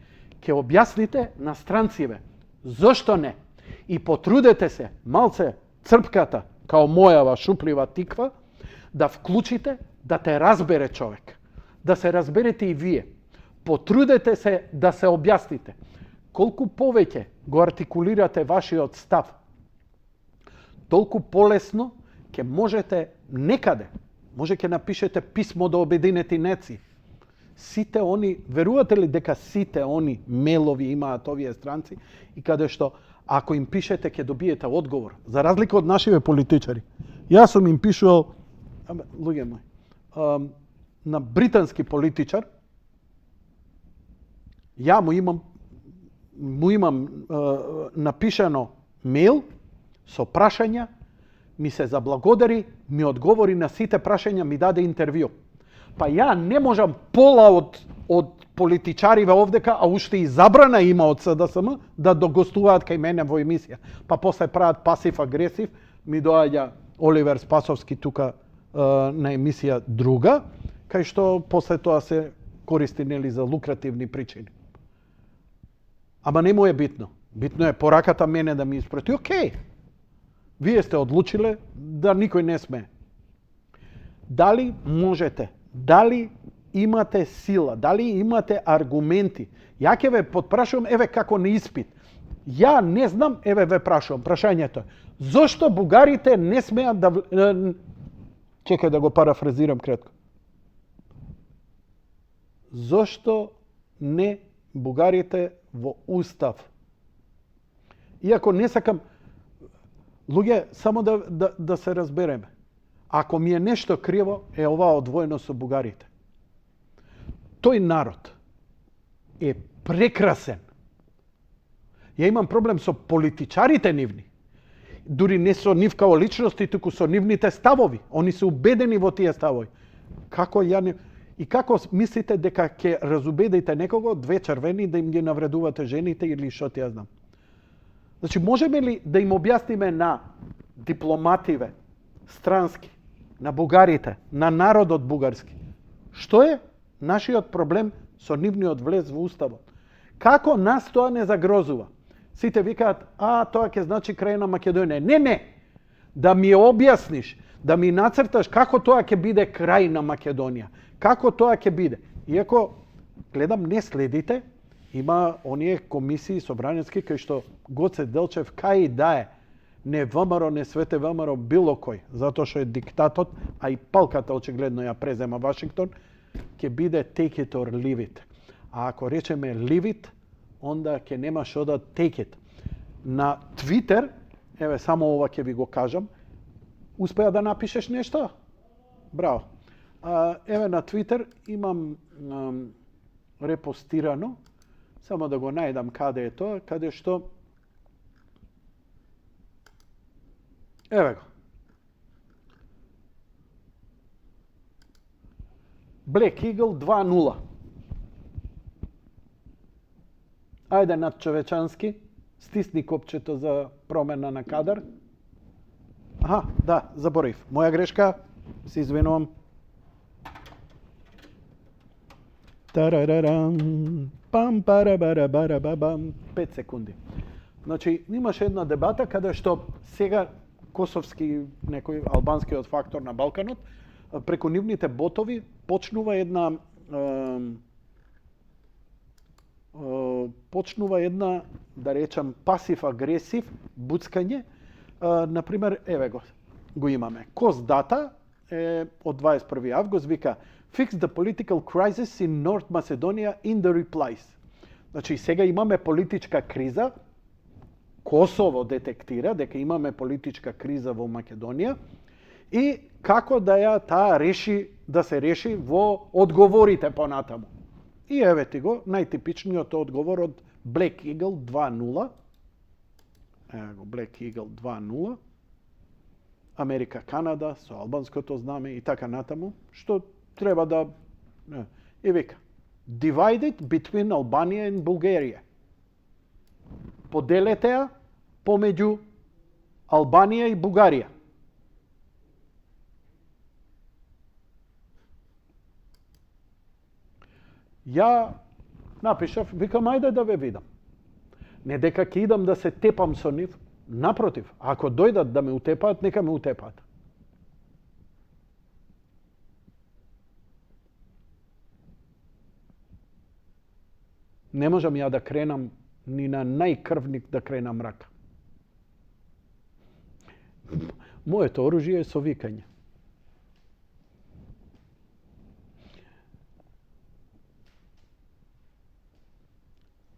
Ке објасните на странциве. Зошто не? И потрудете се, малце црпката, као мојава шуплива тиква, да вклучите, да те разбере човек. Да се разберете и вие. Потрудете се да се објасните. Колку повеќе го артикулирате вашиот став, толку полесно ќе можете некаде, може ќе напишете писмо до Обединети нации. Сите они, верувате ли дека сите они мейлови имаат овие странци и каде што ако им пишете ќе добиете одговор, за разлика од нашиве политичари. Јас сум им пишувал, луѓе мои, на британски политичар, ја му имам напишано мейл со прашања, ми се заблагодари, ми одговори на сите прашања, ми даде интервју. Па ја не можам пола од политичариве овдека, а уште и забрана има од СДСМ да догостуваат кај мене во емисија. Па после прават пасив-агресив, ми доаѓа Оливер Спасовски тука на емисија друга, кај што после тоа се користи нели за лукративни причини. Ама не му е битно. Битно е пораката мене да ми испрати. Океј, вие сте одлучиле да никој не сме. Дали можете, дали имате сила, дали имате аргументи? Ја ќе ве потпрашувам, еве како на испит. Ја не знам, еве ве прашувам, прашањето е, зошто бугарите не смеат да... Чекај да го парафразирам кратко. Зошто не бугарите во устав? Иако не сакам, луѓе, само да се разбереме. Ако ми е нешто криво, е ова одвоено со бугарите. Тој народ е прекрасен. Ја имам проблем со политичарите нивни. Дури не со нив као личности, туку со нивните ставови. Они се убедени во тие ставови. Како ја не... И како мислите дека ќе разубедите некого, две червени, да им ги навредувате жените или што ти ја знам? Значи, можеме ли да им објасниме на дипломативе, странски, на бугарите, на народот бугарски, што е нашиот проблем со нивниот влез во уставот? Како нас тоа не загрозува? Сите викаат, тоа ќе значи крај на Македонија. Не, да ми објасниш, да ми нацрташ како тоа ќе биде крај на Македонија. Како тоа ќе биде? Иако, гледам, не следите, има оние комисии собраниски кај што Гоце Делчев кај да е, не ВМРО, не Свете ВМРО, било кој, затоа што е диктатот, а и палката очигледно ја презема Вашингтон, ќе биде take it or leave it. А ако речеме leave it, онда ќе нема што да take it. На Твитер, еве само ова ќе ви го кажам, успеа да напишеш нешто? Браво. Еве на Твитер имам репостирано, само да го најдам каде е тоа, каде што... Еве го. Black Eagle 2.0. Ајде надчовечански, стисни копчето за промена на кадар. Аха, да, заборив. Моја грешка, се извинувам. Тарарарам, пам парабарабарабам, 5 секунди. Значи, имаше една дебата каде што сега косовски, некој албанскиот фактор на Балканот, преку нивните ботови почнува една да речам, пасив-агресив буцкање. Например, еве го имаме. Кос-дата од 21. август вика Fix the political crisis in North Macedonia in the replies. Значи, сега имаме политичка криза. Косово детектира дека имаме политичка криза во Македонија и како таа реши да се реши во одговорите понатаму. И еве ти го најтипичниот одговор од Black Eagle 2.0. Ево го Black Eagle 2.0. Америка, Канада со албанското знаме и така натаму, што треба да и вика Divided between Albania and Bulgaria. Поделете ја помеѓу Албанија и Бугарија. Ја напишав, викам, ајде да ве видам. Не дека ќе идам да се тепам со нив, напротив, ако дојдат да ме утепаат, нека ме утепаат. Не можам ја да кренам ни на најкрвник да кренам рака. Моето оружје е со викање.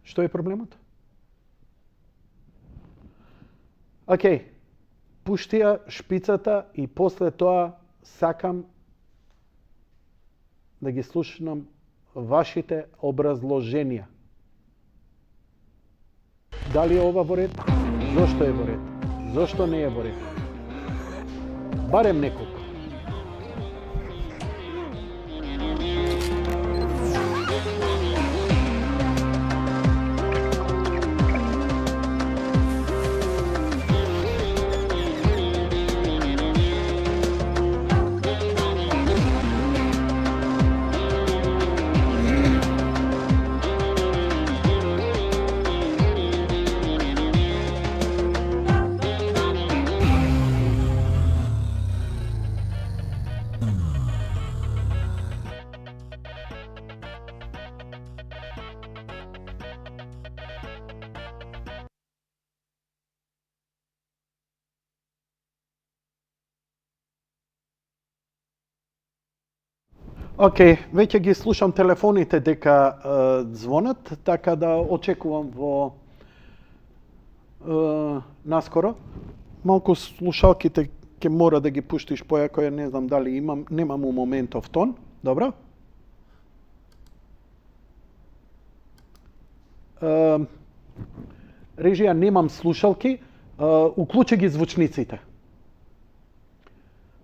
Што е проблемот? Океј, пушти ја шпицата и после тоа сакам да ги слушнам вашите образложенија. Дали е ова во ред? Зошто е во ред? Зошто не е во ред? Барем неколку. Океј, веќе ги слушам телефоните дека звонат, така да очекувам во наскоро. Малку слушалките ќе мора да ги пуштиш појако, ја не знам дали немам у моментов тон. Добро? Режија, немам слушалки, уклучи ги звучниците.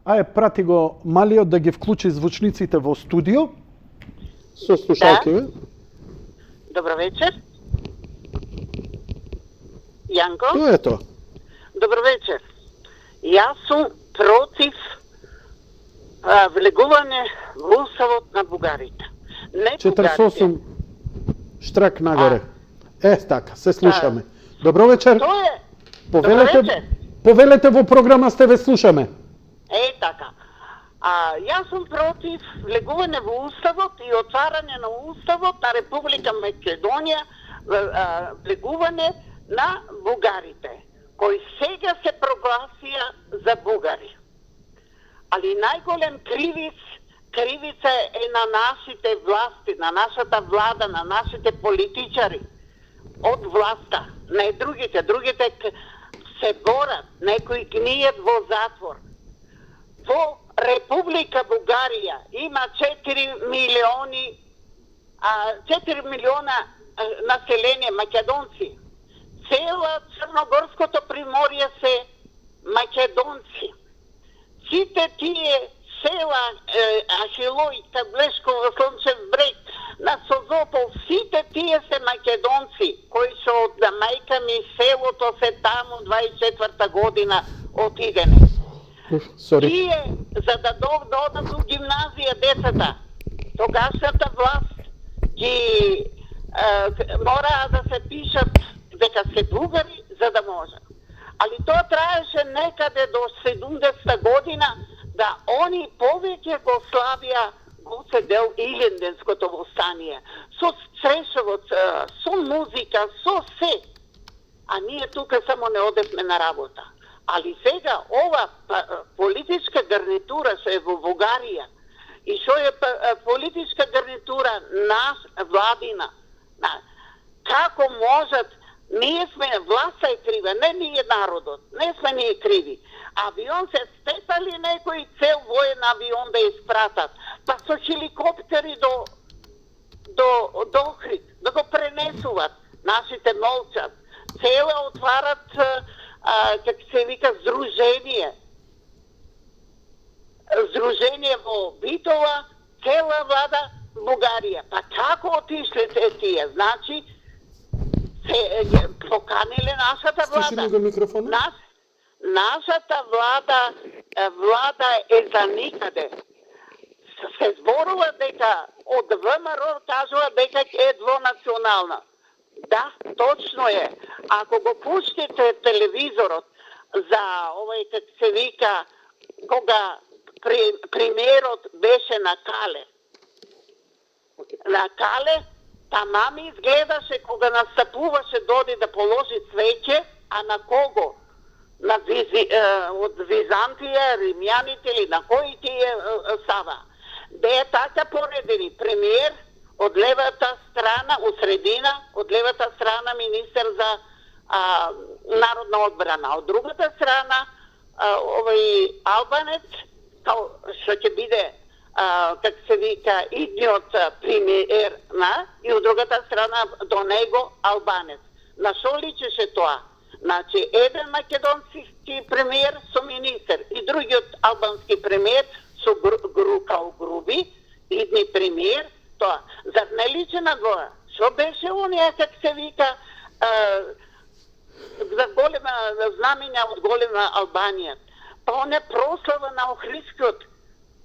Ајде, прати го малиот да ги вклучи звучниците во студио. Со слушалки. Да. Добро вечер. Јанко? Тоа е тоа. Добро вечер. Јас сум против влегување во уставот на бугарите. Не 48 штрак нагоре. Така, се слушаме. Добро вечер. Тоа е. Повелете, вечер. повелете во програма сте, ве слушаме. Така. Јас сум против влегување во уставот и отварање на уставот на Република Македонија, влегување на бугарите, кои сега се прогласија за бугари. Али најголем кривица е на нашите власти, на нашата влада, на нашите политичари од власта, не другите. Другите се борат, некои гнијат во затвор. Во Република Бугарија има 4 милиона население македонци. Цела Црногорското приморје се македонци. Сите тие села Ахилој, Таблешково, Слончев брег, на Созопол, сите тие се македонци, кои се од мајка ми селото се таму 24-та година отидене. Тие, за да додат у гимназија децата, тогашната власт ги мораа да се пишат дека се бугари, за да може. Ali тоа траеше некаде до 70-та година, да они повеќе го славија Гоце Дел Илинденското востание. Со стрешово, со музика, со се. А ние тука само не одевме на работа. Ali сега ова политичка гарнитура што е во Бугарија и што е политичка гарнитура нас владина, како можат, ние сме, власта е крива, не ние народот, не сме ние криви. Авион се степали некој цел воен авион да испратат, па со хеликоптери до Охрид, да го пренесуват, нашите молчат, цела отварат, как се вика, здружение во Битола, цела влада Бугарија. Па како отишле се тие? Значи, се поканиле нашата влада. Стиши го микрофонот. Нашата влада е за никаде. Се зборува дека од ВМРО кажува дека е двонационална. Да, точно е. Ако го пуштите телевизорот за овој, как се вика, кога премиерот беше на Кале. На Кале, тамам изгледаше кога настапуваше, доди да положи цвеќе, а на кого? Од Византија, римјаните или на кои тие става? Де е така поредени премиер, од левата страна, у средина, од левата страна министер за народна одбрана, од другата страна овој албанец, што ќе биде, как се вика, идниот премиер, и од другата страна до него албанец. На што личеше тоа? Значи, еден македонски премиер со министер и другиот албански премиер со као груби, идни премиер, тоа. Зар не личи на двоја? Што беше оние, как се вика, за голема знамења од голема Албанија? Па оне прослава на Охридскиот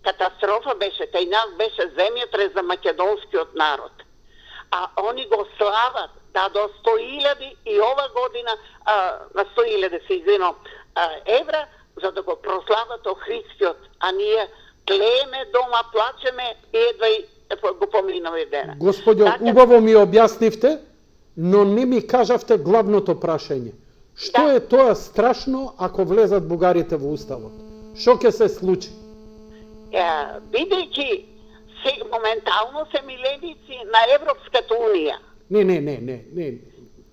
катастрофа беше, тај нас беше земјотрес за македонскиот народ. А они го слават, да, до 100.000 и ова година, на 100.000 се извинам, евра, за да го прослават Охридскиот. А ние тлееме дома, плачеме и едва и го поминаме дена. Господјо, така... убаво ми објаснивте, но не ми кажавте главното прашање. Што е тоа страшно ако влезат бугарите во уставот? Што ќе се случи? Бидејќи моментално се миленици на Европската унија. Не.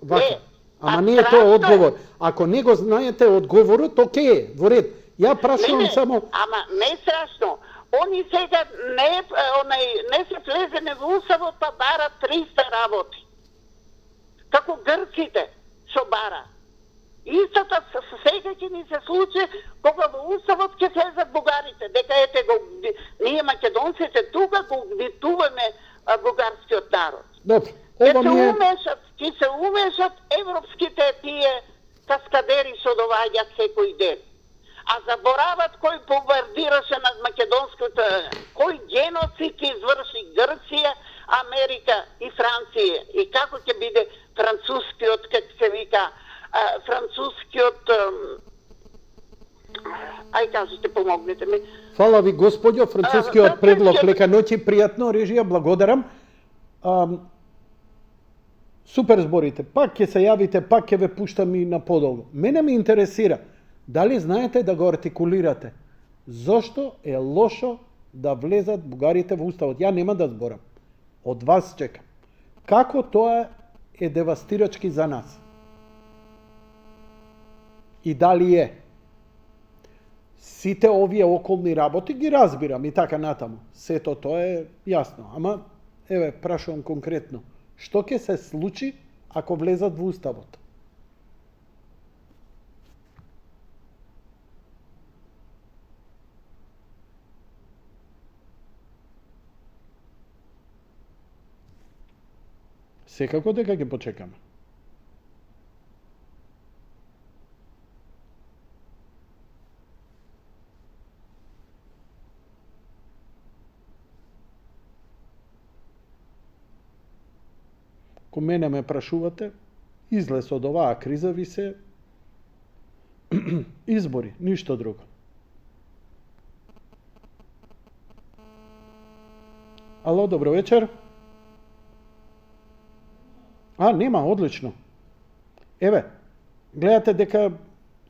Вака. Ама не е тоа одговор. Ако не го знаете одговорот, окей е, во ред. Ја прашувам само... Ама не страшно. Они сега не се влезене во уставот, па барат 300 работи. Како грците, што бара. Истата сега ќе ни се случи кога во уставот ќе влезат бугарите, дека ете го ние македонците тука го гнетуваме бугарскиот народ. Добро, ова ми е... Ќе се умешат европските тие каскадери што доаѓаат секој ден. А заборават кој бомбардираше над македонското, кој геноцид изврши Грција, Америка и Франција. И како ќе биде францускиот, как се вика, францускиот... Ај кажете, помогнете ми. Фала ви, господјо, францускиот предлог. Лека ноќи, пријатно, режија, благодарам. Супер зборите. Пак ќе се јавите, пак ќе ве пуштам и на подолго. Мене ме интересира, дали знаете да го артикулирате? Зошто е лошо да влезат бугарите во уставот? Ја нема да зборам. Од вас чекам. Како тоа е девастирачки за нас? И дали е? Сите овие околни работи ги разбирам и така натаму. Сето тоа е јасно. Ама, еве, прашувам конкретно. Што ќе се случи ако влезат во уставот? Секако дека ќе почекаме. Ко мене ме прашувате, излез од оваа криза ви се Избори, ништо друго. Ало, добро вечер. Нема, одлично. Еве, гледате дека,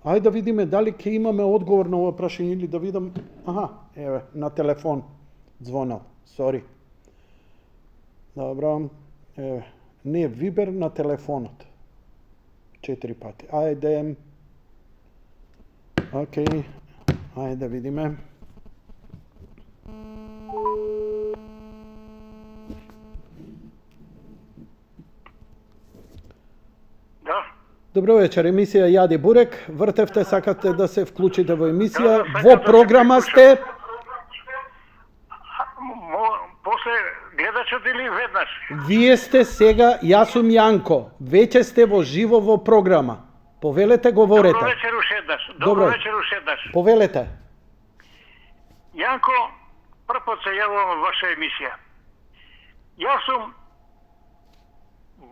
ајде да видиме дали ќе имаме одговор на ова прашање или да видам, еве, на телефон звонел, сори. Добро, еве, не, Вибер на телефонот. 4 пати. Ајде. Океј, ајде да видиме. Да. Добро вечер, емисија Јади Бурек. Вртевте, сакате да се вклучите во емисија. Во програма сте. После гледачот или веднаш? Вие сте сега, јас сум Јанко. Веќе сте во живо во програма. Повелете, говорете. Добро вечер уште еднаш. Добро. Добро вечер уште еднаш. Повелете. Јанко, прв пат се јавувам во ваша емисија. Јас сум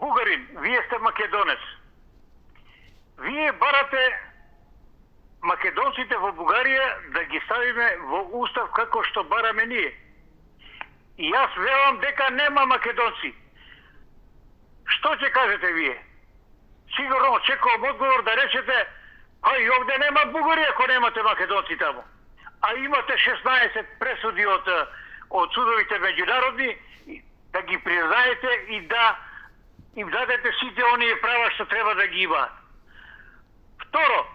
бугарин, вие сте македонец. Вие барате македонците во Бугарија да ги ставиме во устав како што бараме ние. И јас велам дека нема македонци. Што ќе кажете вие? Сигурно очекувам одговор да речете, и овде нема бугари ако немате македонци таму. А имате 16 пресуди од судовите меѓународни, да ги признаете и да им дадете сите оние права што треба да ги имаат. Второ,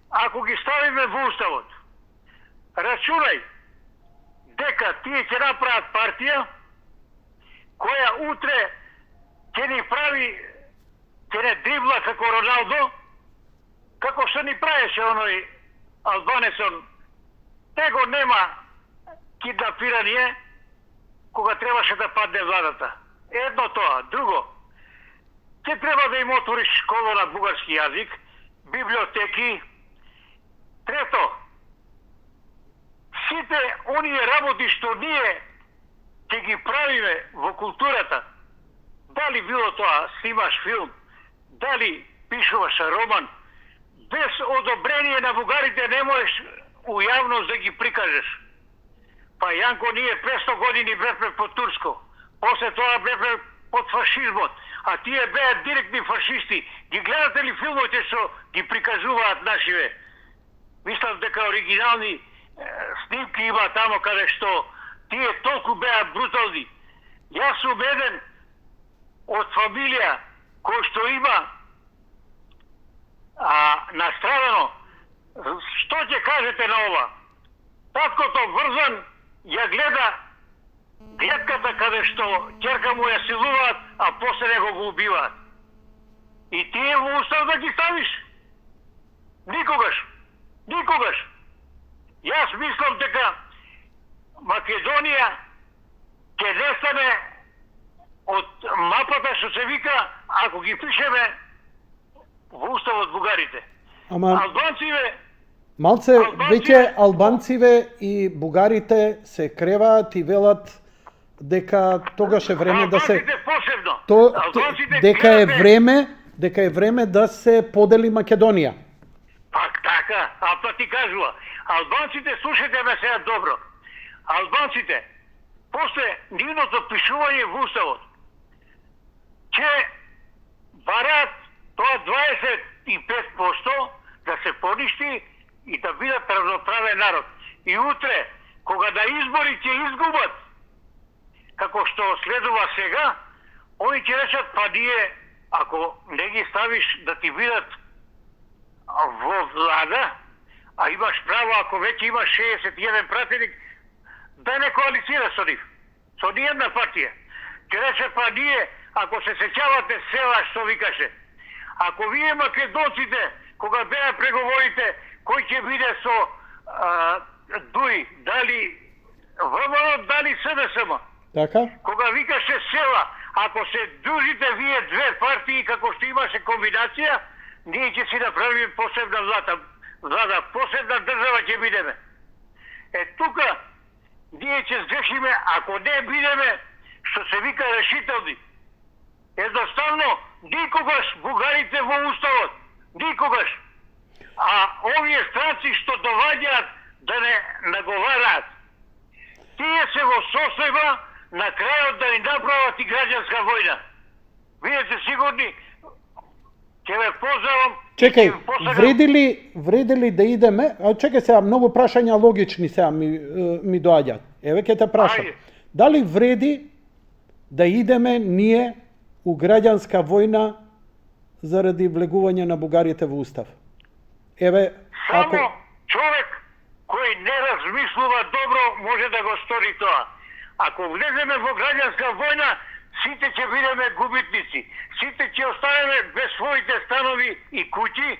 ако ги ставиме во уставот, рачунај дека тие ќе направат партија која утре ќе ни прави, ќе не дрибла како Роналдо, како што ни правеше оној албанецон. Него нема киднапирање кога требаше да падне владата. Едно тоа. Друго, ќе треба да им отвориш школа на бугарски јазик, библиотеки. Трето, сите оние работи што ние ќе ги правиме во културата, дали било тоа снимаш филм, дали пишуваш роман, без одобрение на бугарите не можеш у јавност да ги прикажеш. Па Јанко, ние 500 години бевме под турско, после тоа бевме под фашизмот, а тие беа директни фашисти. Ги гледате ли филмите што ги прикажуваат нашиве? Мислам дека оригинални снимки има тамо каде што тие толку беа брутални. Јас сум еден од фамилија кој што има настрадано. Што ќе кажете на ова? Таткото врзан ја гледа гледката каде што ќерка му ја силуваат, а после него го убиваат. И тие во устав да ги ставиш? Никогаш. Никогаш. Јас мислам дека Македонија ќе нестане од мапата што се вика ако ги пишеме во уставот бугарите. Ама Албанциве малце веќе албанциве и бугарите се креваат и велат дека тогаш е време да се Албанците посебно. Албанците дека е време да се подели Македонија. Пак така, па ти кажува. Албанците, слушайте ме сега добро. Албанците, после нивното пишување во уставот, ќе бараат тоа 25% да се поништи и да бидат равноправен народ. И утре, кога на избори ќе изгубат, како што следува сега, они ќе речат, па ние, ако не ги ставиш да ти бидат во влада, а имаш право, ако веќе имаш 61 пратеник, да не коалицира со нив, со ниједна партија. Ќе рече, па ние, ако се сеќавате села што викаше, ако вие македонците, кога беа преговорите, кој ќе биде со ДУИ, дали ВМРО, дали СДСМ, Така? кога викаше села, ако се дружите вие две партии, како што имаше комбинација, ние ќе си направиме посебна влада, посебна држава ќе бидеме. Тука, ние ќе сгрешиме, ако не бидеме, што се вика решителни. Едноставно, никогаш бугарите во уставот, никогаш. А овие странци што доваѓаат да не наговарат, тие се во состојба на крајот да ни направат и граѓанска војна. Вие сте сигурни? Ќе ве поздравам. Чекај, ќе ве посакам. вреди ли да идеме? А чекај сега, многу прашања логични сега ми доаѓаат. Еве ќе те прашам. Ајде. Дали вреди да идеме ние у граѓанска војна заради влегување на бугарите во устав? Еве, Само ако човек кој не размислува добро може да го стори тоа. Ако влеземе во граѓанска војна, сите ќе бидеме губитници. Сите ќе останеме без своите станови и куќи,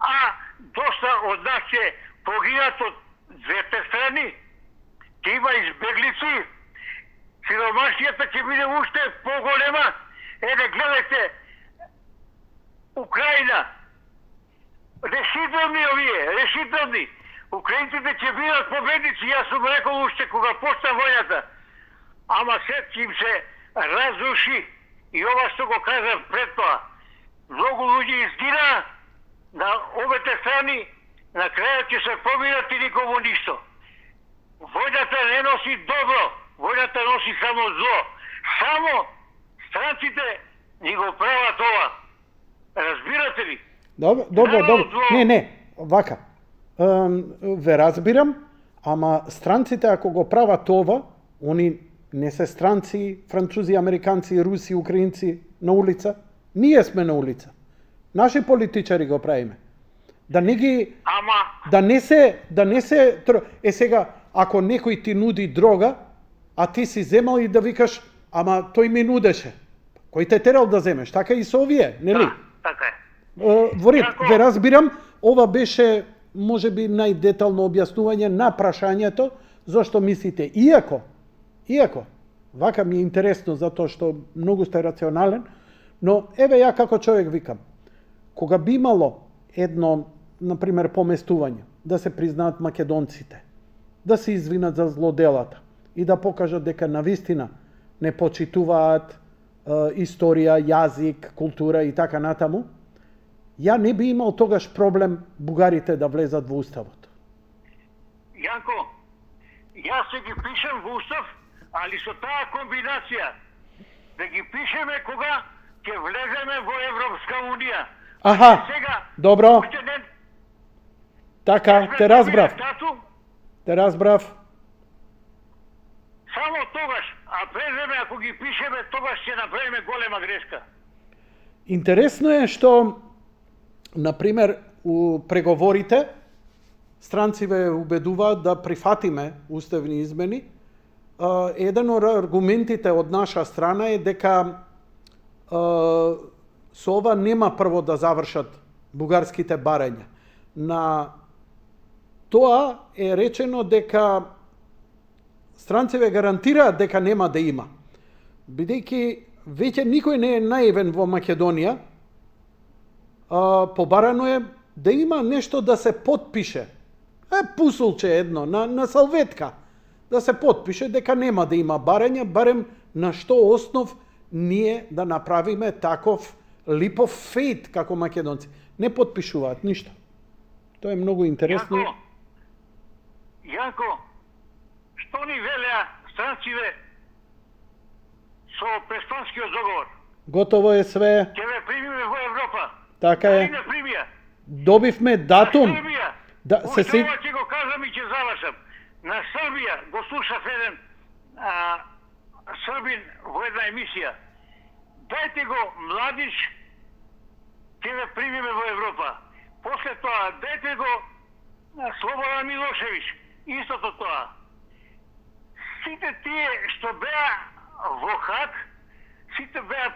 а доста од нас ќе погинат од двете страни. Ќе има избеглици. Сиромашијата ќе биде уште поголема. Еве гледайте Украина. Решителни овие, решителни. Украинците ќе бидат победници, јас сум рекол уште кога почна војната. Ама сет им се разруши и ова што го кажав пред тоа. Многу луѓе изгина на обете страни, на крајот ќе се победат и никому ништо. Војната не носи добро, војната носи само зло. Само странците ни го прават ова. Разбирате ли? Добро. Не, вака. Ве разбирам, ама странците ако го прават ова, они не се странци, французи, американци, руси, украинци на улица. Ние сме на улица. Наши политичари го правиме. Да не ги Ама да не се сега ако некој ти нуди дрога, а ти си земал и да викаш, ама тој ми нудеше. Кој те терал да земеш? Така и со овие, нели? да, така е. Во ред, Како- ве разбирам, ова беше можеби најдетално објаснување на прашањето зошто мислите. Иако, вака ми е интересно затоа што многу сте рационален, но еве ја како човек викам, кога би имало едно, например, поместување, да се признаат македонците, да се извинат за злоделата и да покажат дека навистина не почитуваат историја, јазик, култура и така натаму, ја не би имал тогаш проблем бугарите да влезат во уставот. Јанко, јас се ги пишем во устав, али со таа комбинација да ги пишеме кога ќе влеземе во Европска унија. Аха, Сега, добро, уште не така, сме те разбрав, добиле датум, те разбрав. само тогаш, а пред време ако ги пишеме, тогаш ќе направиме голема грешка. Интересно е што, например, у преговорите, странци ве убедуваат да прифатиме уставни измени. Еден од аргументите од наша страна е дека со ова нема прво да завршат бугарските барања. На тоа е речено дека странци ве гарантираат дека нема да има. Бидејќи веќе никој не е наивен во Македонија, побарано е да има нешто да се потпише. Пусулче едно, на салветка. Да се потпише дека нема да има барање, барем на што основ ние да направиме таков липов фейт како македонци. Не потпишуваат ништо. Тоа е многу интересно. Јанко, што ни велеа странциве со Преспанскиот договор? Готово е све. Ќе ве примиме во Европа. Така Дали е. не примија? Добивме датум. На Србија. Да, се Уште си... ова ќе го кажам и ќе завршам. На Србија го слушав еден србин во една емисија. Дајте го Младич, ќе ве примиме во Европа. После тоа, дајте го Слободан Милошевич. Истото тоа. Сите тие што беа во Хаг, сите беа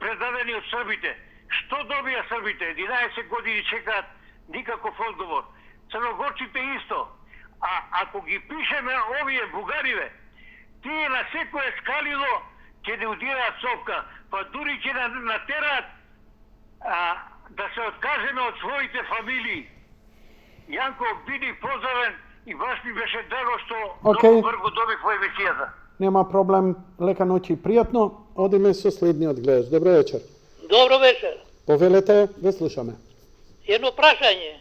предадени од србите. Што добија србите? 11 години чекаат никаков одговор. Црногорците исто. А ако ги пишеме овие бугариве, тие на секое скалило ќе не удираат сопка, па дури ќе натераат да се откажеме од своите фамилии. Јанко, биди поздравен и баш ми беше драго што многу брзо добив во емисијата. Нема проблем, лека ноќ и пријатно. Одиме со следниот гледач. Добро вечер. Добро вечер. Повелете, ве слушаме. Едно прашање.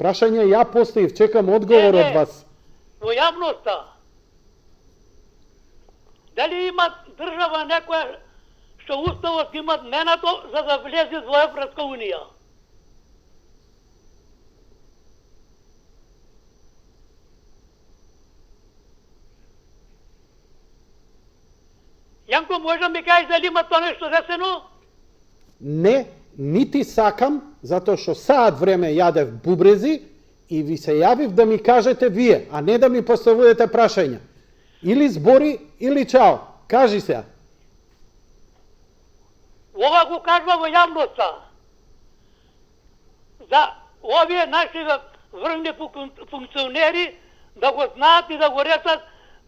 Прашање ја поставив, чекам одговор Не, од вас. Во јавноста. Дали има држава некоја што уставот имат менато за да влезе во Европска унија? Јанко, може да ми кажеш дали има тоа нешто ресено? Не, нити сакам, затоа што саат време јадев бубрези и ви се јавив да ми кажете вие, а не да ми поставувате прашања. Или збори, или чао. Кажи се. Ова го кажува во јавноста. За овие наши врвни функционери да го знаат и да го речат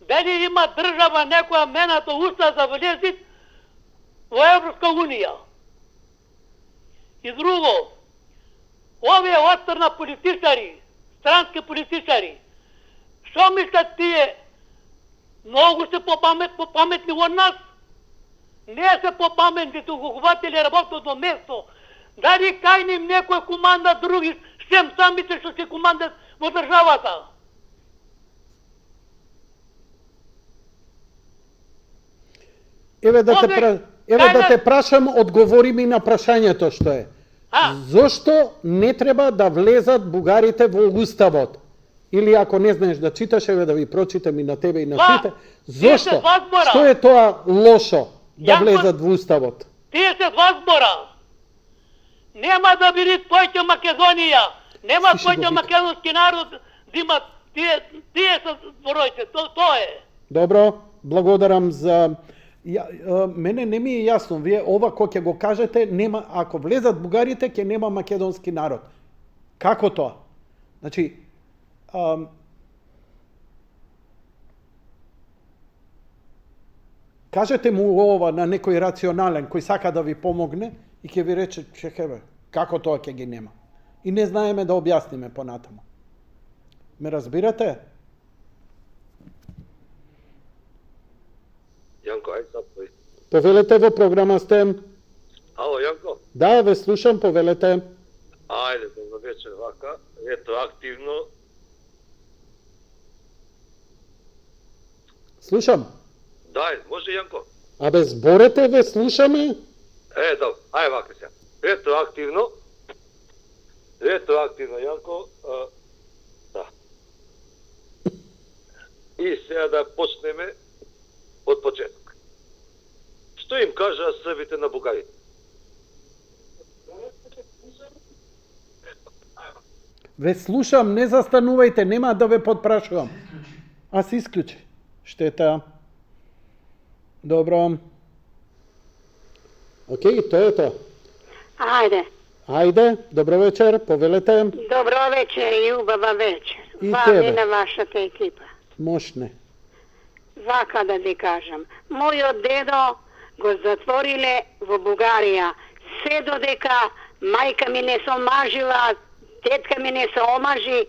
дали има држава некоја менато уста за влезит во Европска унија. И друго, овие отстрна политичари, странски политичари, што мислат тие, многу се попаметни од нас? Не се попаметни, ту го хватили работното место. Дали кај ним некој команда други, сем самите што се командат во државата? Еве да те прашам, одговори ми на прашањето што е. Зошто не треба да влезат бугарите во уставот? Или ако не знаеш да читаш, еве да ви прочитам и на тебе и на сите. Зошто? Што е тоа лошо да влезат во уставот? Тие се два збора. Нема да биде твојќа Македонија. Нема твојќа македонски народ да имат. Тие се збороите. Тоа е. Добро, благодарам за... мене не ми е јасно, вие ова кој ќе го кажете, нема, ако влезат бугарите, ќе нема македонски народ. Како тоа? Значи, кажете му ова на некој рационален, кој сака да ви помогне и ќе ви рече, чекај бе, како тоа ќе ги нема? И не знаеме да објасниме понатаму. Ме разбирате? Јанко, ај сапој. Повелете во програма сте. Ало, Јанко? Да, ве слушам, повелете. Ајде, добро вечер, вака. Ретроактивно. Слушам. Дај, може Јанко? Абе, зборете, ве слушаме. Добро, ај вака сега. Ретроактивно. Ретроактивно, Јанко. Да. И сега да почнеме од почеток. Што им кажа србите на бугарите? Ве слушам, не застанувајте, нема да ве подпрашувам. А се исклучи. Штета. Добро. Океј, тоа е тоа. Ајде. Ајде, добро вечер, повелете. Добро вечер и убава вечер. И Вам тебе. и на вашата екипа. Мошне. Вака да ти кажам. Мојот дедо го затвориле во Бугарија. Се додека мајка ми не се омажила, тетка ми не се омажи,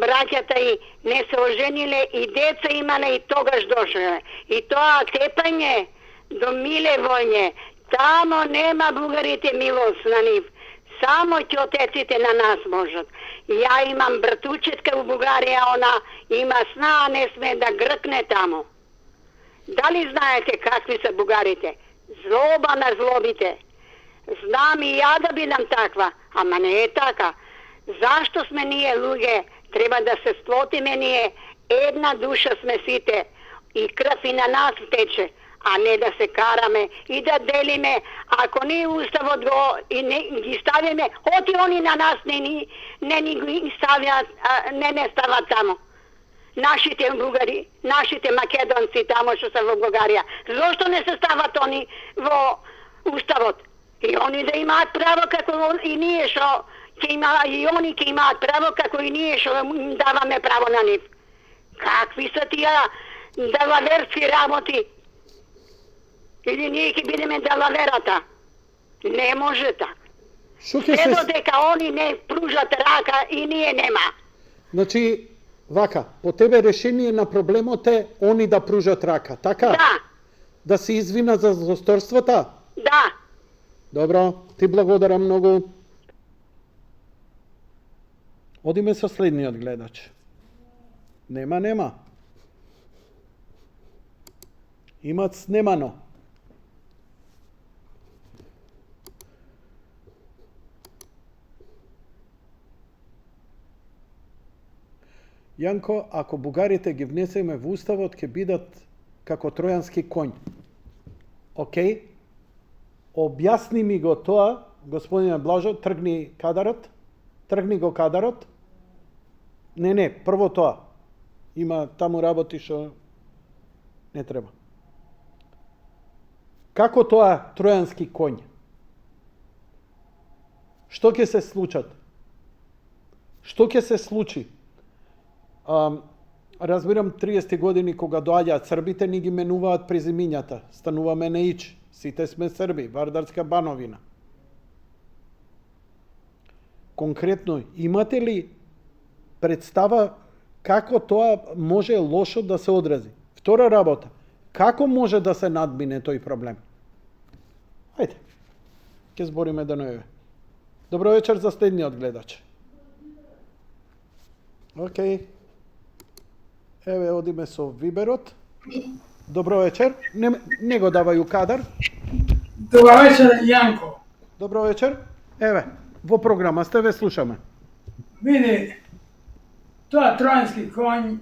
браќата и не се ожениле и деца имале и тогаш дошле. И тоа тепање до Милевоње, тамо нема бугарите милост на нив. Само ќотеците на нас можат. Ја имам братучетка у Бугарија, она има сна, не сме да гркне тамо. Дали знаете какви се бугарите? Злоба на злобите. Знам и ја да бидам таква, ама не е така. Зашто сме ние луѓе? Треба да се сплотиме ние. Една душа сме сите. И крв и на нас тече, а не да се караме и да делиме. Ако ние уставот го и не ги ставиме, оти они на нас не ни ги ставят, не стават тамо. Нашите бугари, нашите македонци тамо што се во Бугарија. Зошто не се стават они во уставот? И они да имаат право како и ние што ќе има, и они ќе имаат право како и ние што им даваме право на нив. Какви се тие далаверски работи? Или ние ќе бидеме далаверата? Не може така. Се додека они не пружат рака и ние нема. Значи, вака, по тебе решение на проблемот е они да пружат рака, така? Да. Да се извинат за злосторствата? Да. Добро, ти благодарам многу. Одиме со следниот гледач. Нема. Имат снемано. Јанко, ако бугарите ги внесеме во уставот, ќе бидат како тројански конј. Океј? Објасни ми го тоа, господине Блажо, тргни кадарот. Тргни го кадарот. Не, прво тоа. Има таму работи што не треба. Како тоа тројански конј? Што ќе се случат? Што ќе се случи? Разбирам 30 години кога доаѓаат србите, ни ги менуваат презимињата. Стануваме неич. Сите сме срби, Вардарска бановина. Конкретно, имате ли представа како тоа може лошо да се одрази? Втора работа, како може да се надмине тој проблем? Ајде, ќе збориме да најаве. Добро вечер за следниот гледач. Океј. Еве, одиме со Виберот. Добро вечер. Не го давају кадар. Добро вечер, Јанко. Добро вечер. Еве, во програма сте, ве слушаме. Види, тоа тројански конј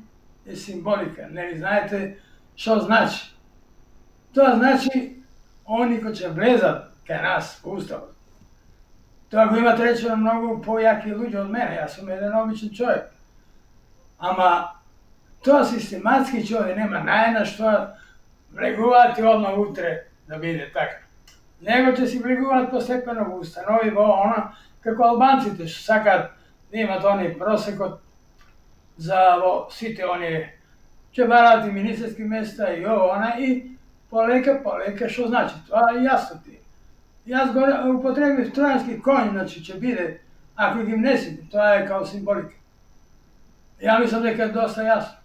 е символика. Нели знаете што значи? Тоа значи они кои ќе влезат кај нас во уставот. Тоа го имат речено многу појаки луѓе од мене. Јас сум еден обичен човек. Ама тоа систематски ќе оди, нема најна што влегуваат и одма утре да биде така. Него ќе си влегуваат постепено во установи, во она, како албанците што сакаат да имат они просекот за во сите они ќе бараат и министерски места и она и полека што значи тоа е јасно ти. Јас го употребив тројански конј, значи ќе биде ако ги внесите, тоа е као символика. Ја мислам дека е доста јасно.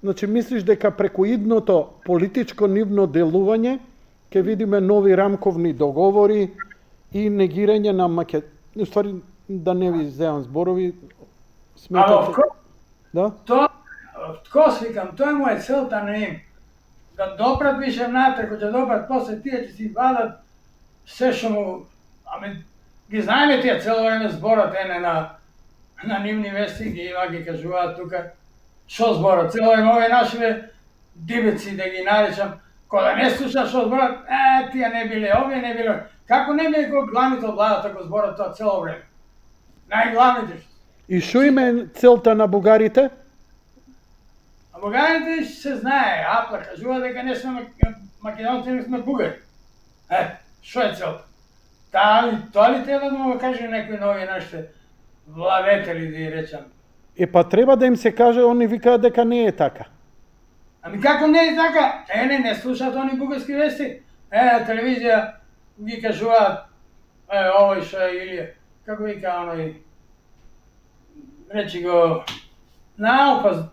Значи, мислиш дека преку идното политичко нивно делување ќе видиме нови рамковни договори и негирање на Македонија. Ствари, да не ви земам зборови, сметате... Да? Тоа, викам, тоа е моја целта на им. Да допрат више натре, кој ќе допрат после тие ќе си вадат се што му... Ами, ги знаеме тие цело време зборот на нивни вести, ги има, ги кажуваат тука. Што зборот? Цело време овие нашиве дибеци, да ги наречам, кога не слушаш што зборот, тие не биле, овие не биле. Како не биле кој главните од владата го зборот тоа цело време? Најглавните што. И што им е целта на бугарите? А бугарите се знае, Апла кажува дека не сме македонци, не сме бугари. Што е целта? Тоа ли треба да му каже некој нови нашите владетели, да ја речам? Па треба да им се каже, они викаат дека не е така. Ами како не е така? Не слушаат они бугарски вести. На телевизија ги кажуваат, овој што е Илија, како вика оној, речи го, наопаз,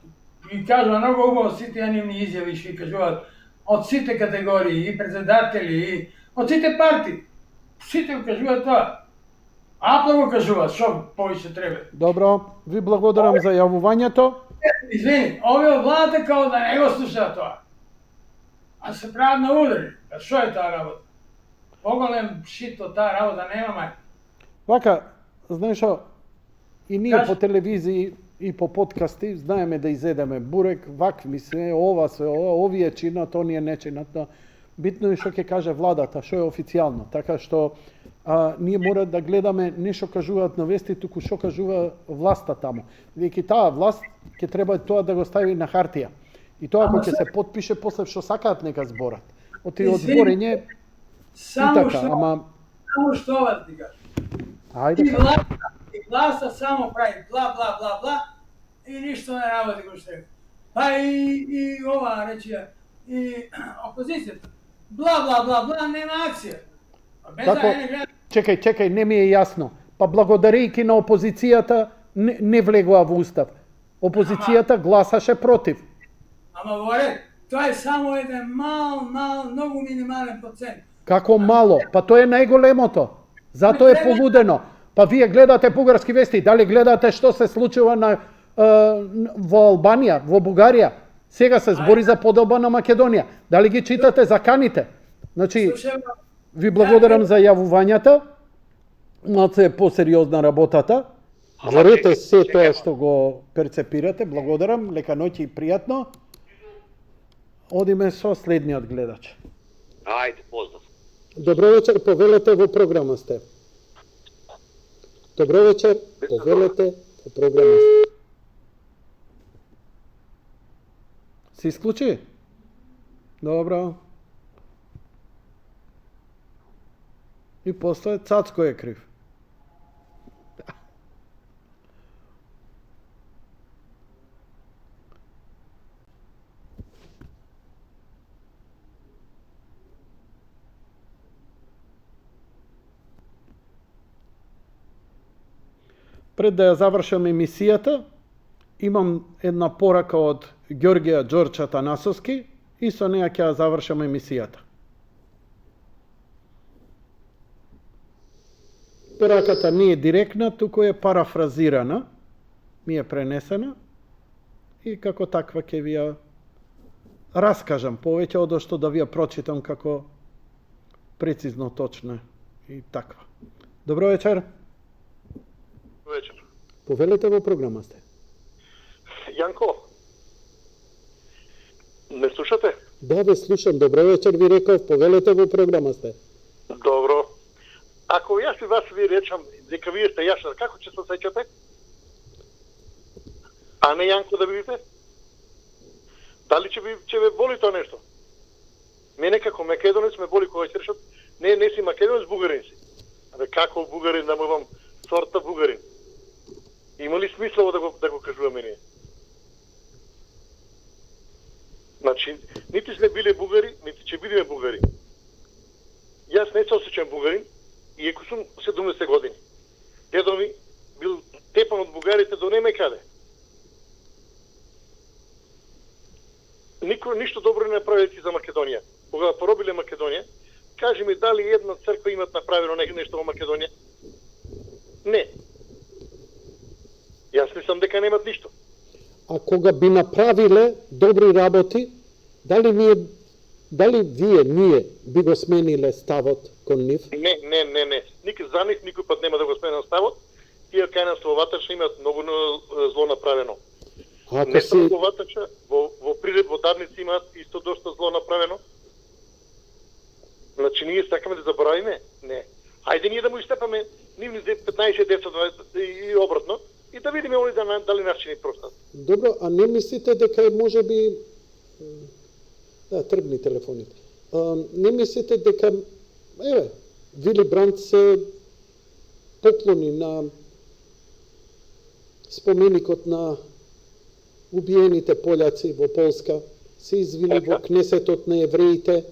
ги кажува многу убаво сите нивни изјави што ги кажуваат од сите категории, и председатели, и од сите партии. Сите го кажуваат тоа. Апла го кажуваат, што повише треба. Добро, ви благодарам за јавувањето. Извини, овие од владата као да не го слушаат тоа. А се прават на удари. Што е таа работа? Поголем шит од таа работа нема мај. Вака, знаеш што, и ние Кажи. по телевизии и по подкасти знаеме да изедеме бурек, вакви се, ова се, овие чинат, оние не чинат. Битно е што ќе каже владата, што е официјално. Така што ние мора да гледаме не што кажуваат на вести, туку што кажува власта таму. Веќе таа власт ќе треба тоа да го стави на хартија. И тоа ако ќе се потпише после што сакаат нека зборат. Оти одборење и така, ама... Само што ова ти кажа. Ајде. И власта само прави бла, бла, бла, бла и ништо не работи го што е. Па и ова, речија, и опозицијата. Бла, бла, бла, бла, нема акција. Како? Чекај, не ми е јасно. Па благодарејќи на опозицијата не влегува во устав. Опозицијата гласаше против. Ама во ред, тоа е само еден мал, многу минимален процент. Како мало? Па тоа е најголемото. Затоа е полудено. Па вие гледате бугарски вести, дали гледате што се случува во Албанија, во Бугарија? Сега се збори за поделба на Македонија. Дали ги читате заканите? Значи, Слушам, ви благодарам за јавувањата. Малце е посериозна работата. Верете се тоа што го перцепирате. Благодарам. Лека ноќ и пријатно. Одиме со следниот гледач. Ајде, поздрав. Добро вечер, повелете во програма сте. Добро вечер, повелете во програма сте. Се исклучи? Добро. И после Цацко е крив. Пред да ја завршам емисијата, имам една порака од Ѓорѓија Ѓорча Танасовски и со неја ќе ја завршам емисијата. Пораката не е директна, туку е парафразирана, ми е пренесена и како таква ќе ви ја раскажам повеќе од што да ви ја прочитам како прецизно точна и таква. Добро вечер. Вечер. Повелете во програма сте. Јанко, ме слушате? Да, ве слушам. Добро вечер ви реков, повелете во програма сте. Добро. Ако јас и вас ви речам дека вие сте Јашар, како ќе се сеќате? А не Јанко да бидете? Дали ќе ве боли тоа нешто? Мене како македонец ме боли кога ќе решат, не си македонец, бугарин си. Абе како бугарин да му имам сорта бугарин? Има ли смислово да го кажуваме ние? Значи, нити сме биле бугари, нити ќе бидеме бугари. Јас не се осеќам бугарин, иако сум 70 години. Дедо ми бил тепан од бугарите до неме каде. Никој ништо добро не направи за Македонија. Кога поробиле Македонија, кажи ми дали една црква имат направено нешто во Македонија? Не. Јас мислам дека немат ништо. А кога би направиле добри работи, дали ние би го смениле ставот кон нив? Не. За нив никој пат нема да го сменам ставот. Тие кај нас во Ватача имат многу зло направено. Не само во Ватача, во Прилеп, во Дарници имаат исто доста зло направено. Значи ние сакаме да заборавиме? Не. Ајде ние да му истепаме нивните 15 деца и обратно и да видиме они дали нас ќе ни простат. Добро, а не мислите дека можеби тргни телефоните. Не мислите дека Вили Бранд се поклони на споменикот на убиените пољаци во Полска, се извини во Кнесетот на евреите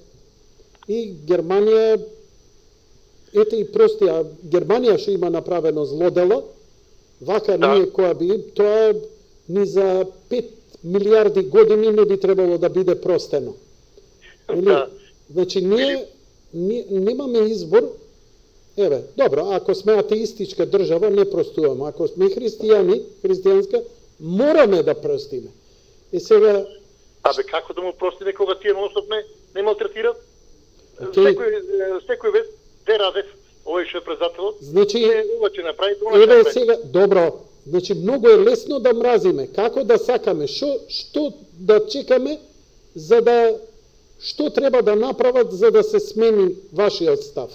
и Германија, ете и простија, Германија што има направено злодело, вака ние која би, тоа ни за 5 милиарди години не би требало да биде простено. Значи, ние немаме избор. Добро, ако сме атеистичка држава, не простуваме. Ако сме христијанска, мораме да простиме. И сега... Абе, како да му простиме кога тие нон-стоп не малтретират? Секој вест, де Радев, овој што е председателот, значи, ова ќе направи, ова ќе направи. Сега, добро, значи, многу е лесно да мразиме. Како да сакаме? Што да чекаме за да... Што треба да направат за да се смени вашиот став?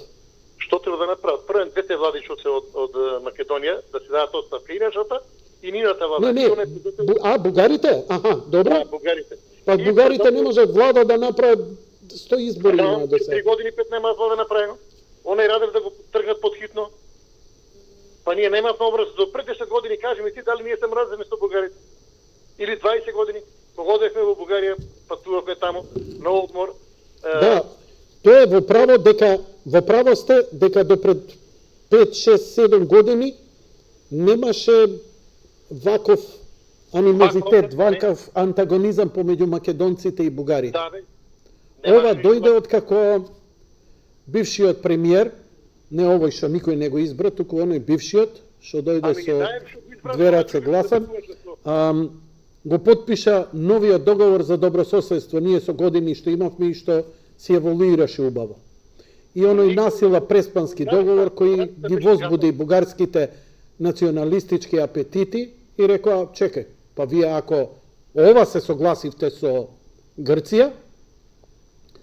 Што треба да направат? Прво двете влади што се од Македонија да се дадат оставка и нашата и нината влада. Не. Бугарите? Аха, добро. Да, бугарите. Па бугарите не можат влада да направат 100 избори има до сега. 3 години пет нема влада направено. Онај Радев да го тргнат подхитно. Па ние немавме образ до пред 10 години, кажи ми ти дали ние се мразиме со бугарите? Или 20 години? Кога одевме во Бугарија, патувавме таму на одмор. Да, тоа е во право сте дека до пред 5, 6, 7 години немаше ваков анимозитет, ваков антагонизам помеѓу македонците и бугарите. Да, бе. Ова дојде од како бившиот премиер Не овој што никој не го избра, туку оној бившиот, што дојде Ами ги со даjem што го избрав, две раце гласа, го потпиша новиот договор за добрососедство, ние со години што имавме и што се еволуираше убаво. И оној насила преспански договор кој ги возбуди бугарските националистички апетити и рекоа, чекај, па вие ако ова се согласивте со Грција,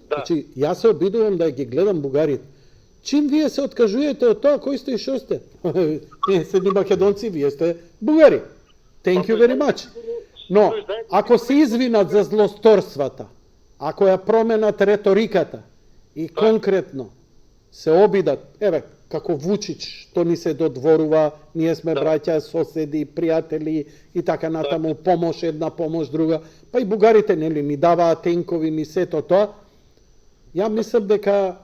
значи јас се обидувам да ги гледам бугарите. Чим вие се откажувате од тоа, кој сте и шо сте? Ние сте ни македонци, вие сте бугари. Thank you very much. Но, ако се извинат за злосторствата, ако ја променат реториката и конкретно се обидат, еве, како Вучич, што ни се додворува, ние сме браќа, соседи, пријатели и така натаму, помош една, помош друга, па и бугарите нели ни даваат тенкови, ни сето тоа, ја мислам дека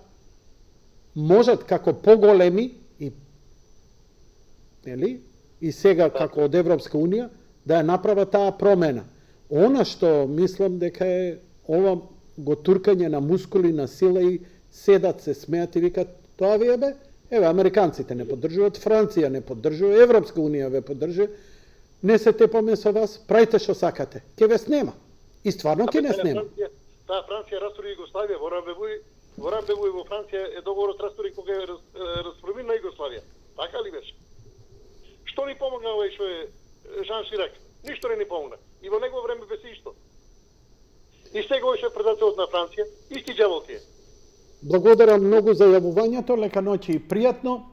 можат како поголеми и нели и сега како од Европска унија да ја направат таа промена. Она што мислам дека е ова го туркање на мускули, на сила и седат се смеат и викат тоа вие бе, еве американците не поддржуваат, Франција не поддржува, Европска унија ве поддржува, не се тепаме со вас, правите што сакате, ќе ве снема. И стварно ќе не снема. Таа Франција растури Југославија, во Рамбевој во Франција е договорот растури кога е распромина Југославија. Така ли беше? Што ни помогна овој што е Жан Ширак? Ништо не ни помогна. И во негово време беше исто. И сега овој што е председателот на Франција, исти џавол ти е. Благодарам многу за јавувањето, лека ноќи и пријатно.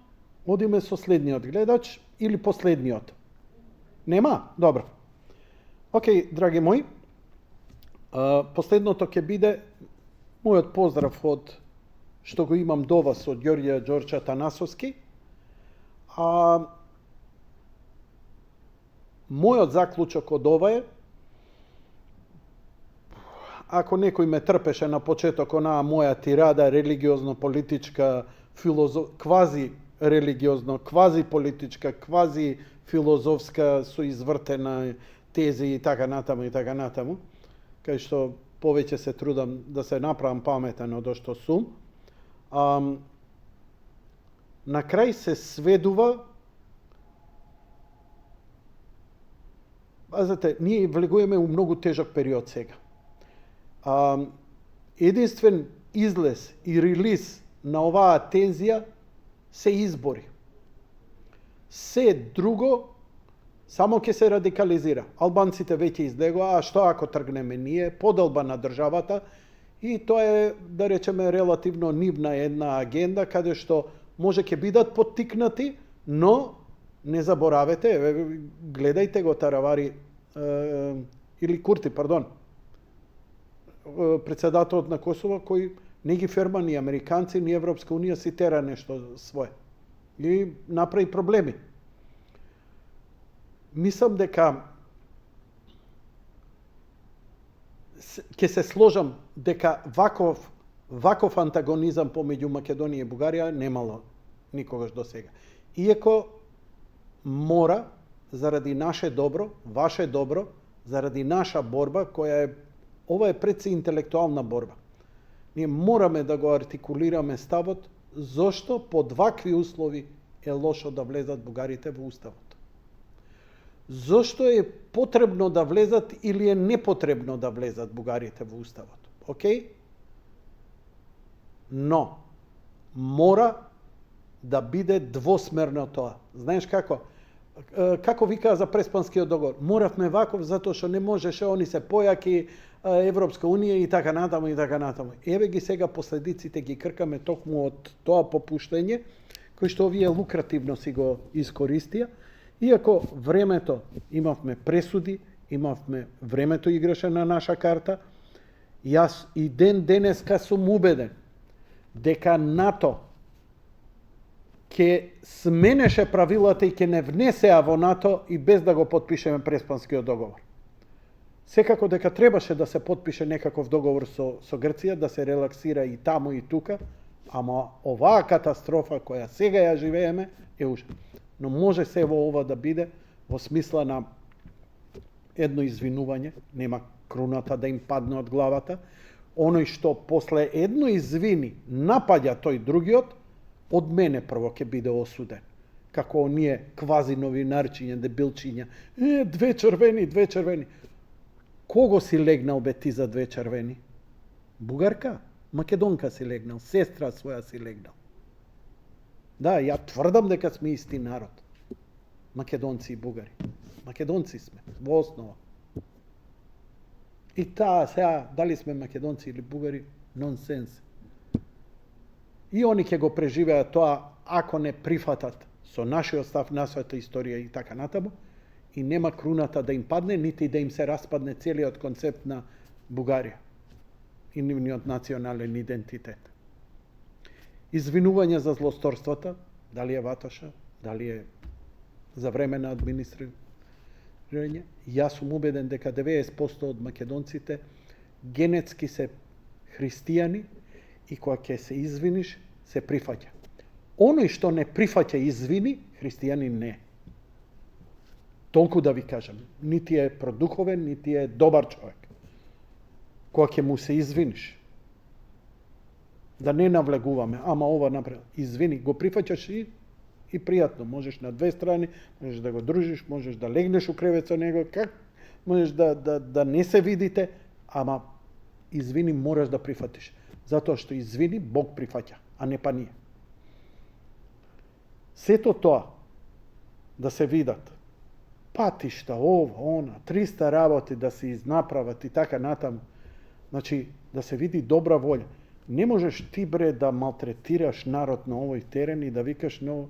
Одиме со следниот гледач или последниот. Нема? Добро. Океј, драги мои, последното ќе биде мојот поздрав од што го имам до вас од Ѓорѓе Ѓорча Танасовски. Мојот заклучок од ова е, ако некој ме трпеше на почеток онаа моја тирада религиозно-политичка, квази религиозно, квази политичка, квази филозофска со извртена тези и така натаму, кај што повеќе се трудам да се направам паметен од што сум, на крај се сведува. Пазете, ние влегуваме у многу тежок период сега. Единствен излез и релиз на оваа тензија се избори. Се друго само ќе се радикализира. Албанците веќе излегоа, а што ако тргнеме ние, поделба на државата, и тоа е, да речеме, релативно нивна една агенда, каде што може ќе бидат поттикнати, но не заборавете, гледајте го Таравари, или Курти, пардон, председателот на Косово, кој не ги ферма ни американци, ни Европска унија, си тера нешто свое. И направи проблеми. Мислам дека ќе се сложам дека ваков антагонизам помеѓу Македонија и Бугарија немало никогаш до сега. Иако мора, заради наше добро, ваше добро, заради наша борба, која е, ова е пред се интелектуална борба. Ние мораме да го артикулираме ставот, зошто под вакви услови е лошо да влезат бугарите во уставот. Зошто е потребно да влезат или е непотребно да влезат бугарите во уставот. Океј? Но мора да биде двосмерно тоа. Знаеш како? Како викаа за Преспанскиот договор? Моравме ваков затоа што не можеше, они се појаки, Европска унија и така натаму и така натаму. Еве ги сега последиците ги кркаме токму од тоа попуштање, кој што овие лукративно си го искористија. Иако времето имавме пресуди, имавме времето играше на наша карта, јас и денеска сум убеден дека НАТО ќе сменеше правилата и ќе не внесеа во НАТО и без да го потпишеме Преспанскиот договор. Секако дека требаше да се потпише некаков договор со Грција, да се релаксира и таму и тука, ама оваа катастрофа која сега ја живееме е ужас. Но може се во ова да биде во смисла на едно извинување, нема круната да им падне од главата, оној што после едно извини напаѓа тој другиот, од мене прво ќе биде осуден. Како оние квази новинарчиња, дебилчиња. 2 червени, 2 червени. Кого си легнал бе ти за 2 червени? Бугарка? Македонка си легнал, сестра своја си легнал. Да, ја тврдам дека сме исти народ. Македонци и бугари. Македонци сме, во основа. И таа сега, дали сме македонци или бугари, нонсенс. И они ќе го преживеат тоа, ако не прифатат со нашиот став, нашата историја и така натаму, и нема круната да им падне, нити да им се распадне целиот концепт на Бугарија и нивниот национален идентитет. Извинување за злосторствата, дали е Ватоша, дали е за време на администрирање, јас сум убеден дека 90% од македонците генетски се христијани и кога ќе се извиниш, се прифаќа. Оној што не прифаќа извини, христијанин не е. Толку да ви кажам, нити е продуховен, нити е добар човек. Кога ќе му се извиниш, да не навлегуваме, ама ова направи, извини, го прифаќаш и пријатно, можеш на 2 страни, можеш да го дружиш, можеш да легнеш у кревет со него, как можеш да не се видите, ама извини мораш да прифатиш. Затоа што извини Бог прифаќа, а не па ние. Сето тоа да се видат патишта, ова, она, 300 работи да се изнаправат и така натаму. Значи, да се види добра волја. Не можеш ти, бре, да малтретираш народ на овој терен и да викаш, но,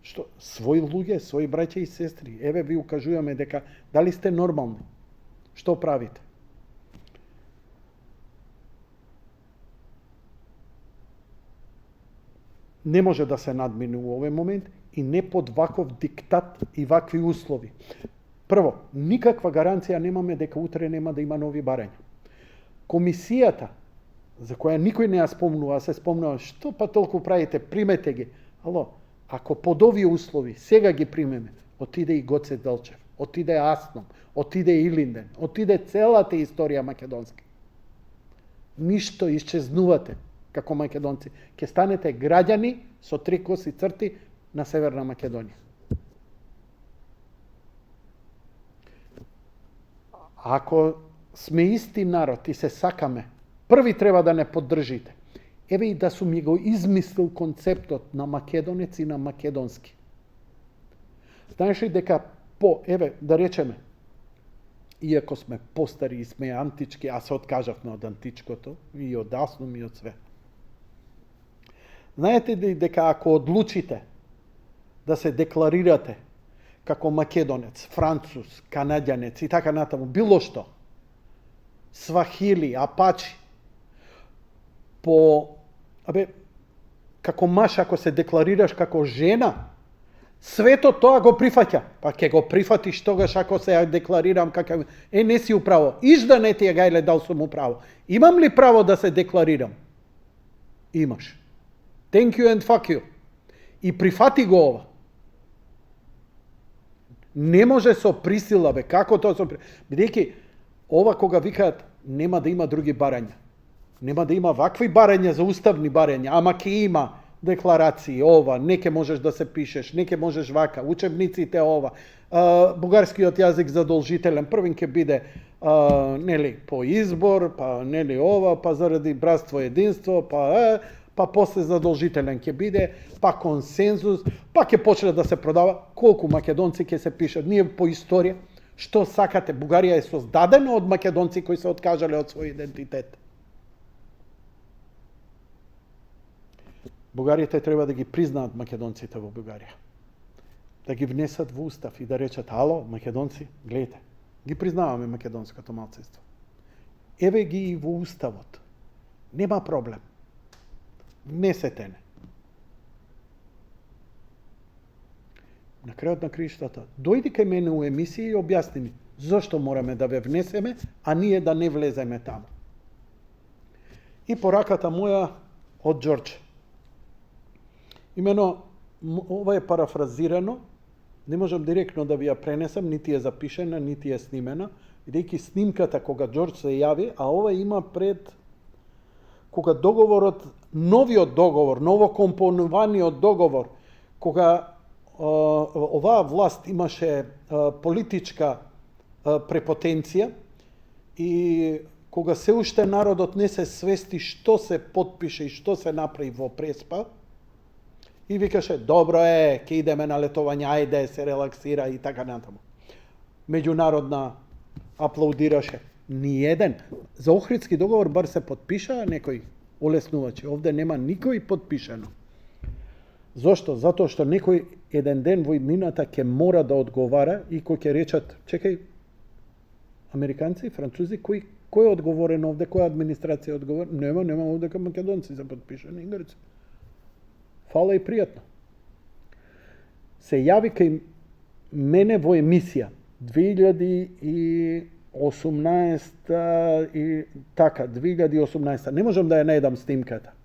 што, своји луѓе, своји браќа и сестри, еве ви укажуваме дека дали сте нормални. Што правите? Не може да се надмине у овој момент и не под ваков диктат и вакви услови. Прво, никаква гаранција немаме дека утре нема да има нови барања. Комисијата, за која никој не ја спомнува, се спомнува, што па толку правите, примете ги. Ало, ако под овие услови сега ги примеме, отиде и Гоце Делчев, отиде Асном, отиде Илинден, отиде целата историја македонска. Ништо, исчезнувате како македонци. Ќе станете граѓани со 3 коси црти на Северна Македонија. Ако сме исти народ и се сакаме, први треба да не поддржите. Еве и да сум ми го измислил концептот на македонец и на македонски. Знаеш ли дека еве, да речеме, иако сме постари и сме антички, а се откажавме од античкото, и од Асном, и од све. Знаете ли дека ако одлучите да се декларирате како македонец, француз, канаѓанец и така натаму, било што, свахили, апачи, како маж, ако се декларираш како жена, свето тоа го прифаќа. Па ќе го прифатиш тогаш ако се ја декларирам како... не си управо. Ижда не ти ја гајле дал сум управо. Имам ли право да се декларирам? Имаш. Thank you and fuck you. И прифати го ова. Не може со присила, бе. Како тоа со присила? Бидејќи, ова кога викаат, нема да има други барања. Нема да има вакви барања за уставни барања, ама ќе има декларации, ова, неке можеш да се пишеш, неке можеш вака, учебниците ова, бугарскиот јазик задолжителен, првен ќе биде нели по избор, па нели ова, па заради братство и единство, па после задолжителен ќе биде, па консензус, па ќе почне да се продава. Колку македонци ќе се пишат? Ние по историја, што сакате? Бугарија е создадена од македонци кои се откажале од свој идентитет. Бугарите треба да ги признаат македонците во Бугарија. Да ги внесат во устав и да речат, ало, македонци, гледате, ги признаваме македонското малцинство. Еве ги и во уставот. Нема проблем. Внесете не. На крајот на криштата, дојди кај мене у емисија и објасни ми зошто мораме да ве внесеме, а ние да не влеземе таму. И пораката моја од Ѓорџ. Имено, ова е парафразирано, не можам директно да ви ја пренесам, нити е запишена, нити е снимена, бидејќи снимката кога Ѓорџ се јави, а ова има пред кога договорот новиот договор, новокомпонуваниот договор, кога оваа власт имаше политичка препотенција и кога се уште народот не се свести што се потпише и што се направи во Преспа, и викаше, добро е, ке идеме на летовање, ајде, се релаксира и така натаму. Меѓународна аплаудираше. Ниеден. За Охридски договор бар се потпиша некој олеснувачи. Овде нема никој потпишано. Зошто? Затоа што некој еден ден во иднината ќе мора да одговара и кој ќе речат, чекај, американци, французи, кој е одговорен овде, која администрација е одговорен? Нема овде кај македонци за потпишани, грци. Фала и пријатно. Се јави кај мене во емисија 2018 и така, 2018. Не можам да ја најдам снимката.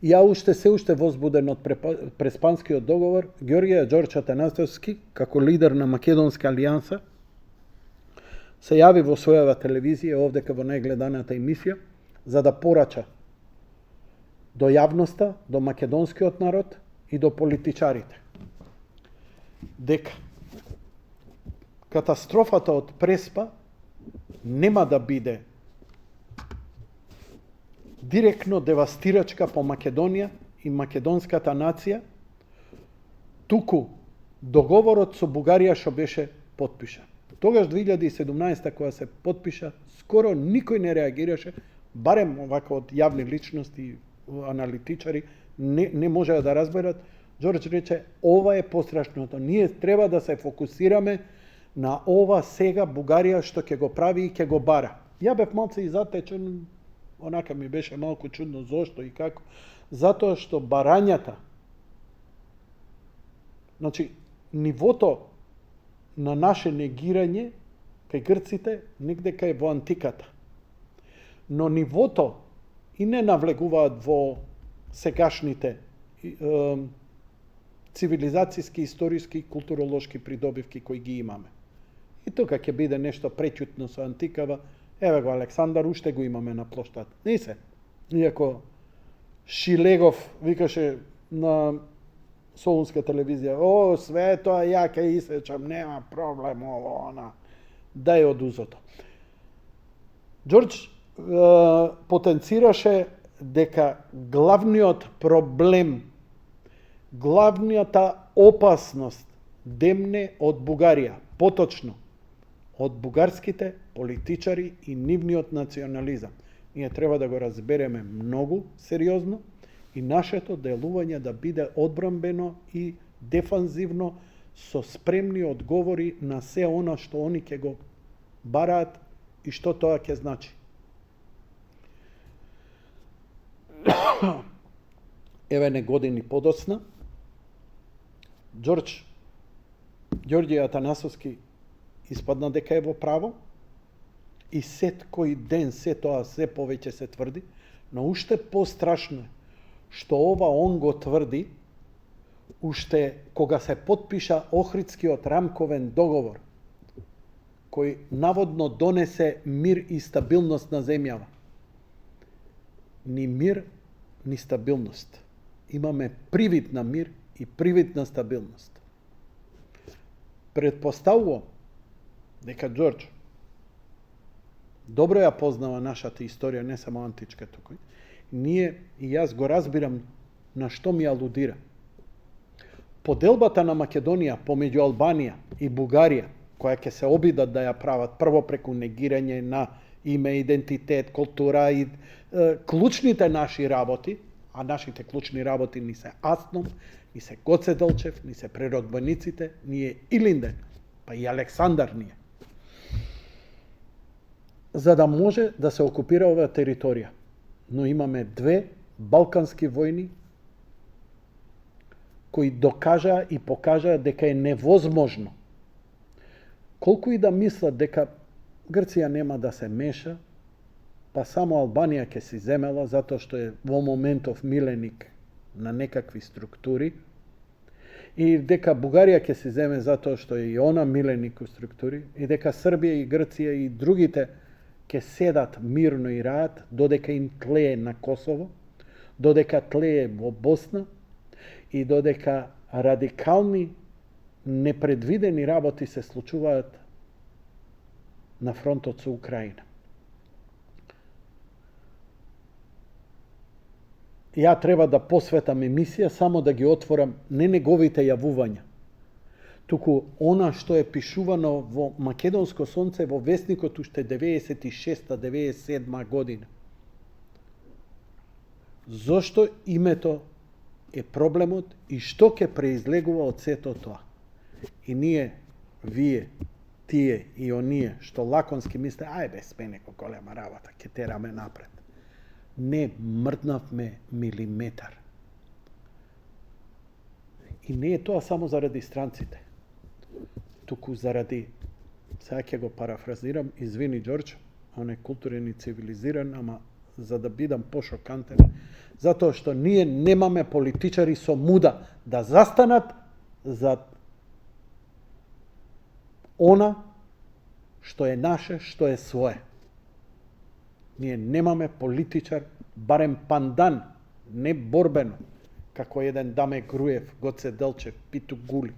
Ја се уште возбуден од Преспанскиот договор, Ѓорѓе Ѓорче Атанасовски, како лидер на Македонска алијанса, се јави во својава телевизија, овде во најгледаната емисија, за да порача до јавноста, до македонскиот народ и до политичарите дека катастрофата од Преспа нема да биде директно девастирачка по Македонија и македонската нација, туку договорот со Бугарија што беше потпишан. Тогаш 2017 кога се потпиша, скоро никој не реагираше, барем овако од јавни личности и аналитичари не можеа да разберат. Ѓорđ рече, ова е пострашното. Ние треба да се фокусираме на ова сега Бугарија што ќе го прави и ќе го бара. Ја бев малце и затечен, онака ми беше малку чудно зошто и како. Затоа што барањата, значи, нивото на наше негирање кај грците негде кај во антиката. Но нивото и не навлегуваат во сегашните цивилизацијски, историски и културолошки придобивки кои ги имаме. И тука ќе биде нешто преќутно со антикава. Еве го Александар, уште го имаме на плоштад. Не се. Иако Шилегов викаше на Солунска телевизија, о, све тоа ја ке исечам, нема проблем, ово, она. Да е одузото. Ѓорđ потенцираше дека главниот проблем, главната опасност демне од Бугарија, поточно од бугарските политичари и нивниот национализам. Ние треба да го разбереме многу сериозно и нашето делување да биде одбранбено и дефанзивно со спремни одговори на се она што они ќе го бараат и што тоа ќе значи. Еве не години подоцна, Ѓорѓе Атанасовски испадна дека е во право и кој ден се тоа се повеќе се тврди, но уште пострашно е што ова он го тврди уште кога се потпиша Охридскиот рамковен договор, кој наводно донесе мир и стабилност на земјава. Ни мир, ни стабилност. Имаме привид на мир и привид на стабилност. Предпоставувам дека Ѓорđ добро ја познава нашата историја, не само античка тука. Ние и јас го разбирам на што ми алудира. Поделбата на Македонија помеѓу Албанија и Бугарија, која ќе се обидат да ја прават прво преку негирање на име, идентитет, култура и клучните наши работи, а нашите клучни работи ни се Асном, ни се Гоце Делчев, ни се преродбениците, ни е Илинден, па и Александар ни е. За да може да се окупира оваа територија. Но имаме две балкански војни кои докажаа и покажаа дека е невозможно. Колку и да мислат дека Грција нема да се меша, па само Албанија ќе си земела затоа што е во моментов миленик на некакви структури, и дека Бугарија ќе се земе затоа што е и она миленик у структури, и дека Србија и Грција и другите ќе седат мирно и раат, додека им тлее на Косово, додека тлее во Босна и додека радикални, непредвидени работи се случуваат на фронтот со Украина. Ја треба да посветам емисија само да ги отворам не неговите јавувања, туку она што е пишувано во Македонско сонце во весникот уште 96-97 година. Зошто името е проблемот и што ќе преизлегува од сето тоа. И ние, вие, тие и оние што лаконски мисле, ај бе, сме неко голема работа, ќе тераме напред. Не мрднавме милиметар. И не е тоа само заради странците, туку заради, сега ќе го парафразирам, извини Ѓорчо, он е културен и цивилизиран, ама за да бидам пошокантен, затоа што ние немаме политичари со муда да застанат за она што е наше, што е свое. Ние немаме политичар, барем пандан, не борбено, како еден Даме Груев, Гоце Делчев, Питу Гули,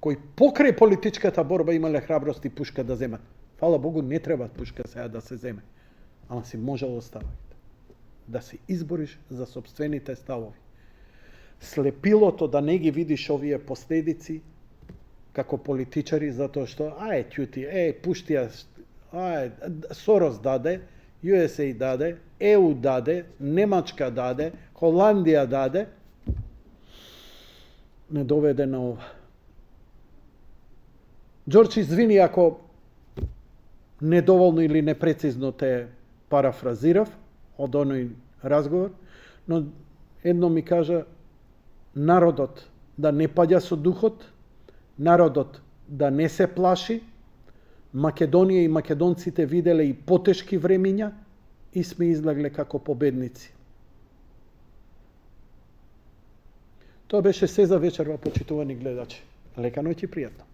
кои покрај политичката борба имале храброст и пушка да земат. Фала Богу, не треба пушка сега да се земе, ама си можело оставите. Да се избориш за собствените ставови. Слепилото да не ги видиш овие последици како политичари, затоа што, ќути, пуштија, Сорос даде, USA даде, EU даде, Немачка даде, Холандија даде, не доведе на ова. Ѓорче, извини ако недоволно или непрецизно те парафразирав од оној разговор, но едно ми кажа, народот да не паѓа со духот, народот да не се плаши, Македонија и македонците виделе и потешки времиња и сме излегле како победници. Тоа беше се за вечерва, почитувани гледачи. Лека ноќ и пријатно.